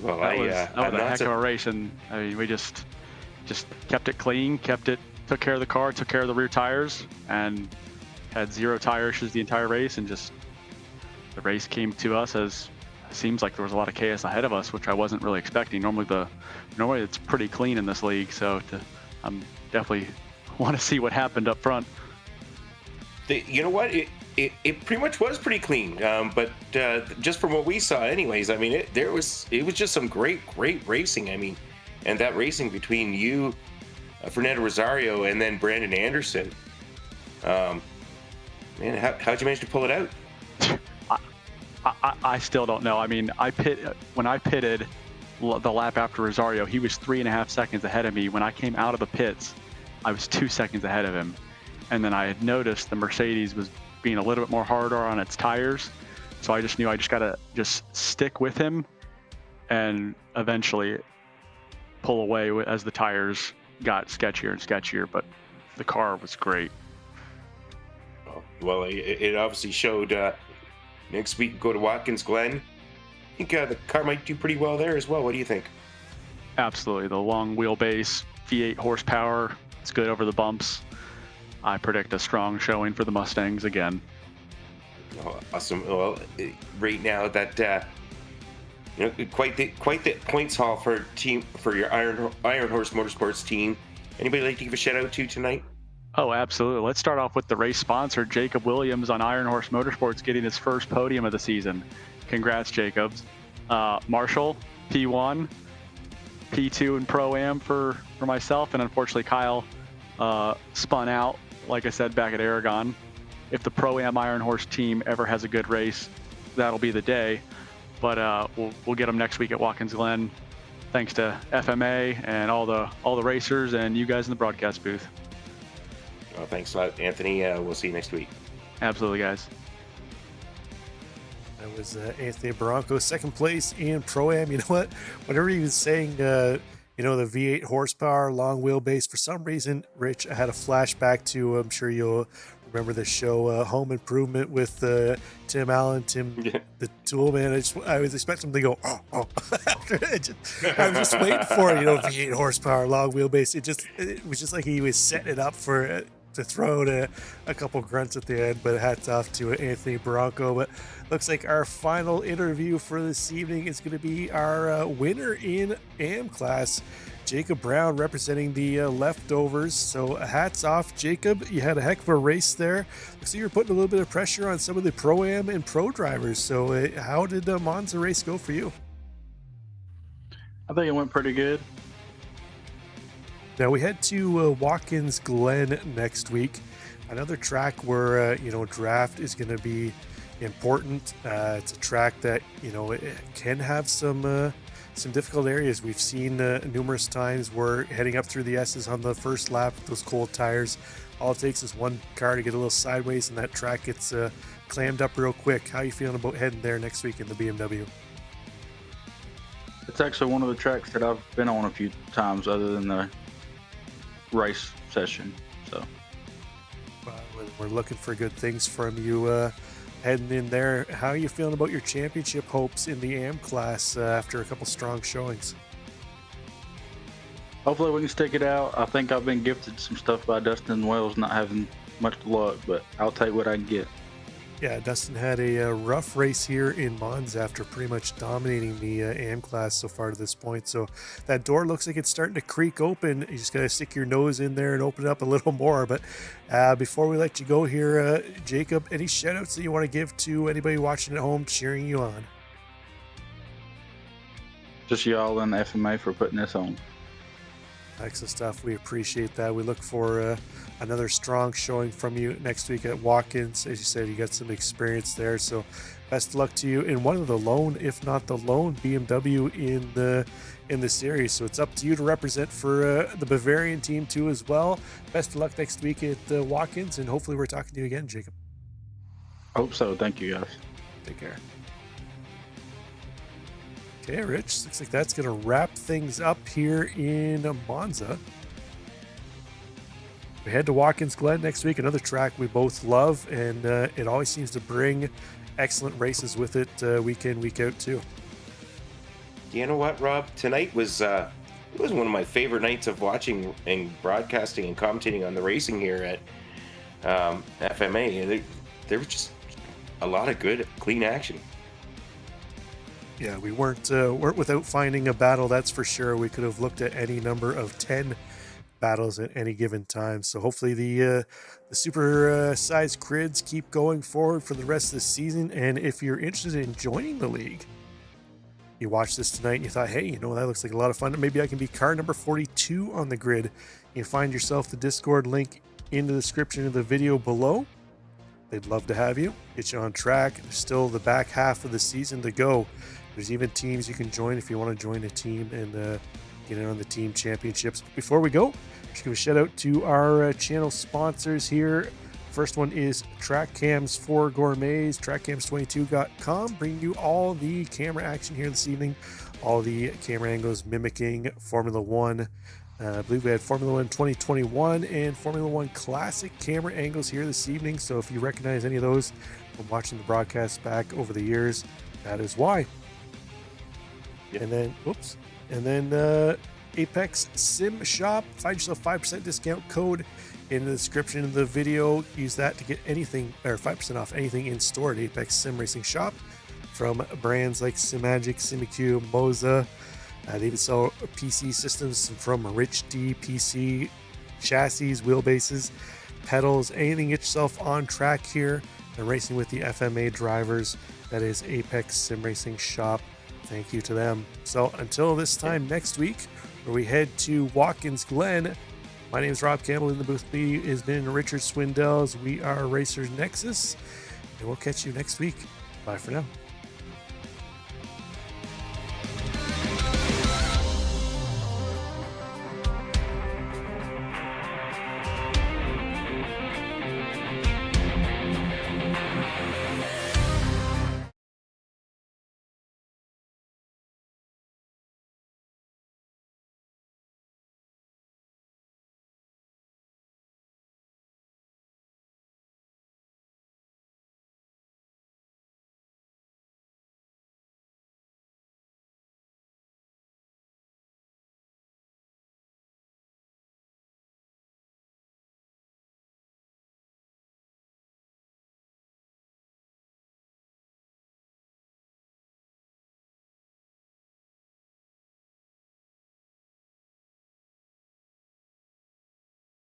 Well, That was I'm a not heck of a race, and I mean, we just kept it clean, took care of the car, took care of the rear tires, and had 0 tire issues the entire race, and just the race came to us as it seems like there was a lot of chaos ahead of us, which I wasn't really expecting. Normally it's pretty clean in this league, so I'm definitely want to see what happened up front. You know what? It pretty much was pretty clean, but just from what we saw, anyways. I mean, it was just some great racing. I mean, and that racing between you, Fernando Rosario, and then Brandon Anderson. Man, how'd you manage to pull it out? I still don't know. I mean, when I pitted the lap after Rosario, he was 3.5 seconds ahead of me. When I came out of the pits, I was 2 seconds ahead of him. And then I had noticed the Mercedes was being a little bit more harder on its tires. So I just knew I just got to stick with him and eventually pull away as the tires got sketchier and sketchier. But the car was great. Well, it obviously showed. Next week, go to Watkins Glen. I think the car might do pretty well there as well. What do you think? Absolutely. The long wheelbase, V8 horsepower. It's good over the bumps. I predict a strong showing for the Mustangs again. Oh, awesome. Well, right now that quite the points haul for your Iron Horse Motorsports team. Anybody like to give a shout out to tonight? Oh, absolutely. Let's start off with the race sponsor, Jacob Williams on Iron Horse Motorsports, getting his first podium of the season. Congrats, Jacobs. Marshall, P1, P2 in Pro-Am for myself, and unfortunately Kyle spun out, like I said, back at Aragon. If the Pro-Am Iron Horse team ever has a good race, that'll be the day. But we'll get them next week at Watkins Glen. Thanks to FMA and all the racers and you guys in the broadcast booth. Well, thanks a lot, Anthony. We'll see you next week. Absolutely, guys. That was Anthony Barranco, second place in Pro-Am. You know what? Whenever he was saying, the V8 horsepower, long wheelbase, for some reason, Rich, I had a flashback to, I'm sure you'll remember the show Home Improvement with Tim Allen, the tool man. I was expecting him to go, oh. After I was just waiting for, V8 horsepower, long wheelbase. It was just like he was setting it up for to throw a couple grunts at the end, but hats off to Anthony Barranco. But looks like our final interview for this evening is going to be our winner in AM class, Jacob Brown, representing the leftovers. So hats off, Jacob. You had a heck of a race there. Looks like you're putting a little bit of pressure on some of the Pro-Am and Pro drivers. So how did the Monza race go for you? I think it went pretty good. Now we head to Watkins Glen next week, another track where draft is going to be important. It's a track that it can have some difficult areas. We've seen numerous times where heading up through the S's on the first lap with those cold tires, all it takes is one car to get a little sideways, and that track gets clammed up real quick. How are you feeling about heading there next week in the BMW? It's actually one of the tracks that I've been on a few times other than the race session. So we're looking for good things from you heading in there. How are you feeling about your championship hopes in the AM class after a couple strong showings? Hopefully we can stick it out. I think I've been gifted some stuff by Dustin Wells, not having much luck, but I'll take what I can get. Yeah, Dustin had a rough race here in Monza after pretty much dominating the AM class so far to this point. So that door looks like it's starting to creak open. You just got to stick your nose in there and open it up a little more. But before we let you go here, Jacob, any shout outs that you want to give to anybody watching at home cheering you on? Just y'all and the FMA for putting this on. Excellent stuff. We appreciate that. We look for another strong showing from you next week at Watkins. As you said, you got some experience there, so best of luck to you in one of the lone, if not the lone, BMW in the series. So it's up to you to represent for the Bavarian team too as well. Best of luck next week at Watkins, and hopefully we're talking to you again, Jacob. Hope so. Thank you, guys. Take care. Okay, Rich, looks like that's going to wrap things up here in Monza. We head to Watkins Glen next week, another track we both love, and it always seems to bring excellent races with it week in, week out too. You know what, Rob? Tonight was it was one of my favorite nights of watching and broadcasting and commentating on the racing here at FMA. There was just a lot of good, clean action. Yeah, we weren't without finding a battle, that's for sure. We could have looked at any number of 10 battles at any given time. So hopefully the super size grids keep going forward for the rest of the season. And if you're interested in joining the league, you watched this tonight and you thought, hey, that looks like a lot of fun. Maybe I can be car number 42 on the grid. You find yourself the Discord link in the description of the video below. They'd love to have you, get you on track. There's still the back half of the season to go. There's even teams you can join if you want to join a team and get in on the team championships. But before we go, just give a shout out to our channel sponsors here. First one is Track Cams for Gourmets, trackcams22.com, bringing you all the camera action here this evening, all the camera angles mimicking Formula One. I believe we had Formula One 2021 and Formula One Classic camera angles here this evening. So if you recognize any of those from watching the broadcast back over the years, that is why. Yep. And then Apex Sim Shop, find yourself 5% discount code in the description of the video. Use that to get anything, or 5% off anything in store at Apex Sim Racing Shop, from brands like SimMagic, SimiQ, MONZA. They even sell PC systems from Rich D PC, chassis, wheelbases, pedals, anything. Get yourself on track here and racing with the FMA drivers. That is Apex Sim Racing Shop. Thank you to them. So until this time next week, where we head to Watkins Glen, my name is Rob Campbell. In the booth with me has been Richard Swindells. We are Racers Nexus, and we'll catch you next week. Bye for now.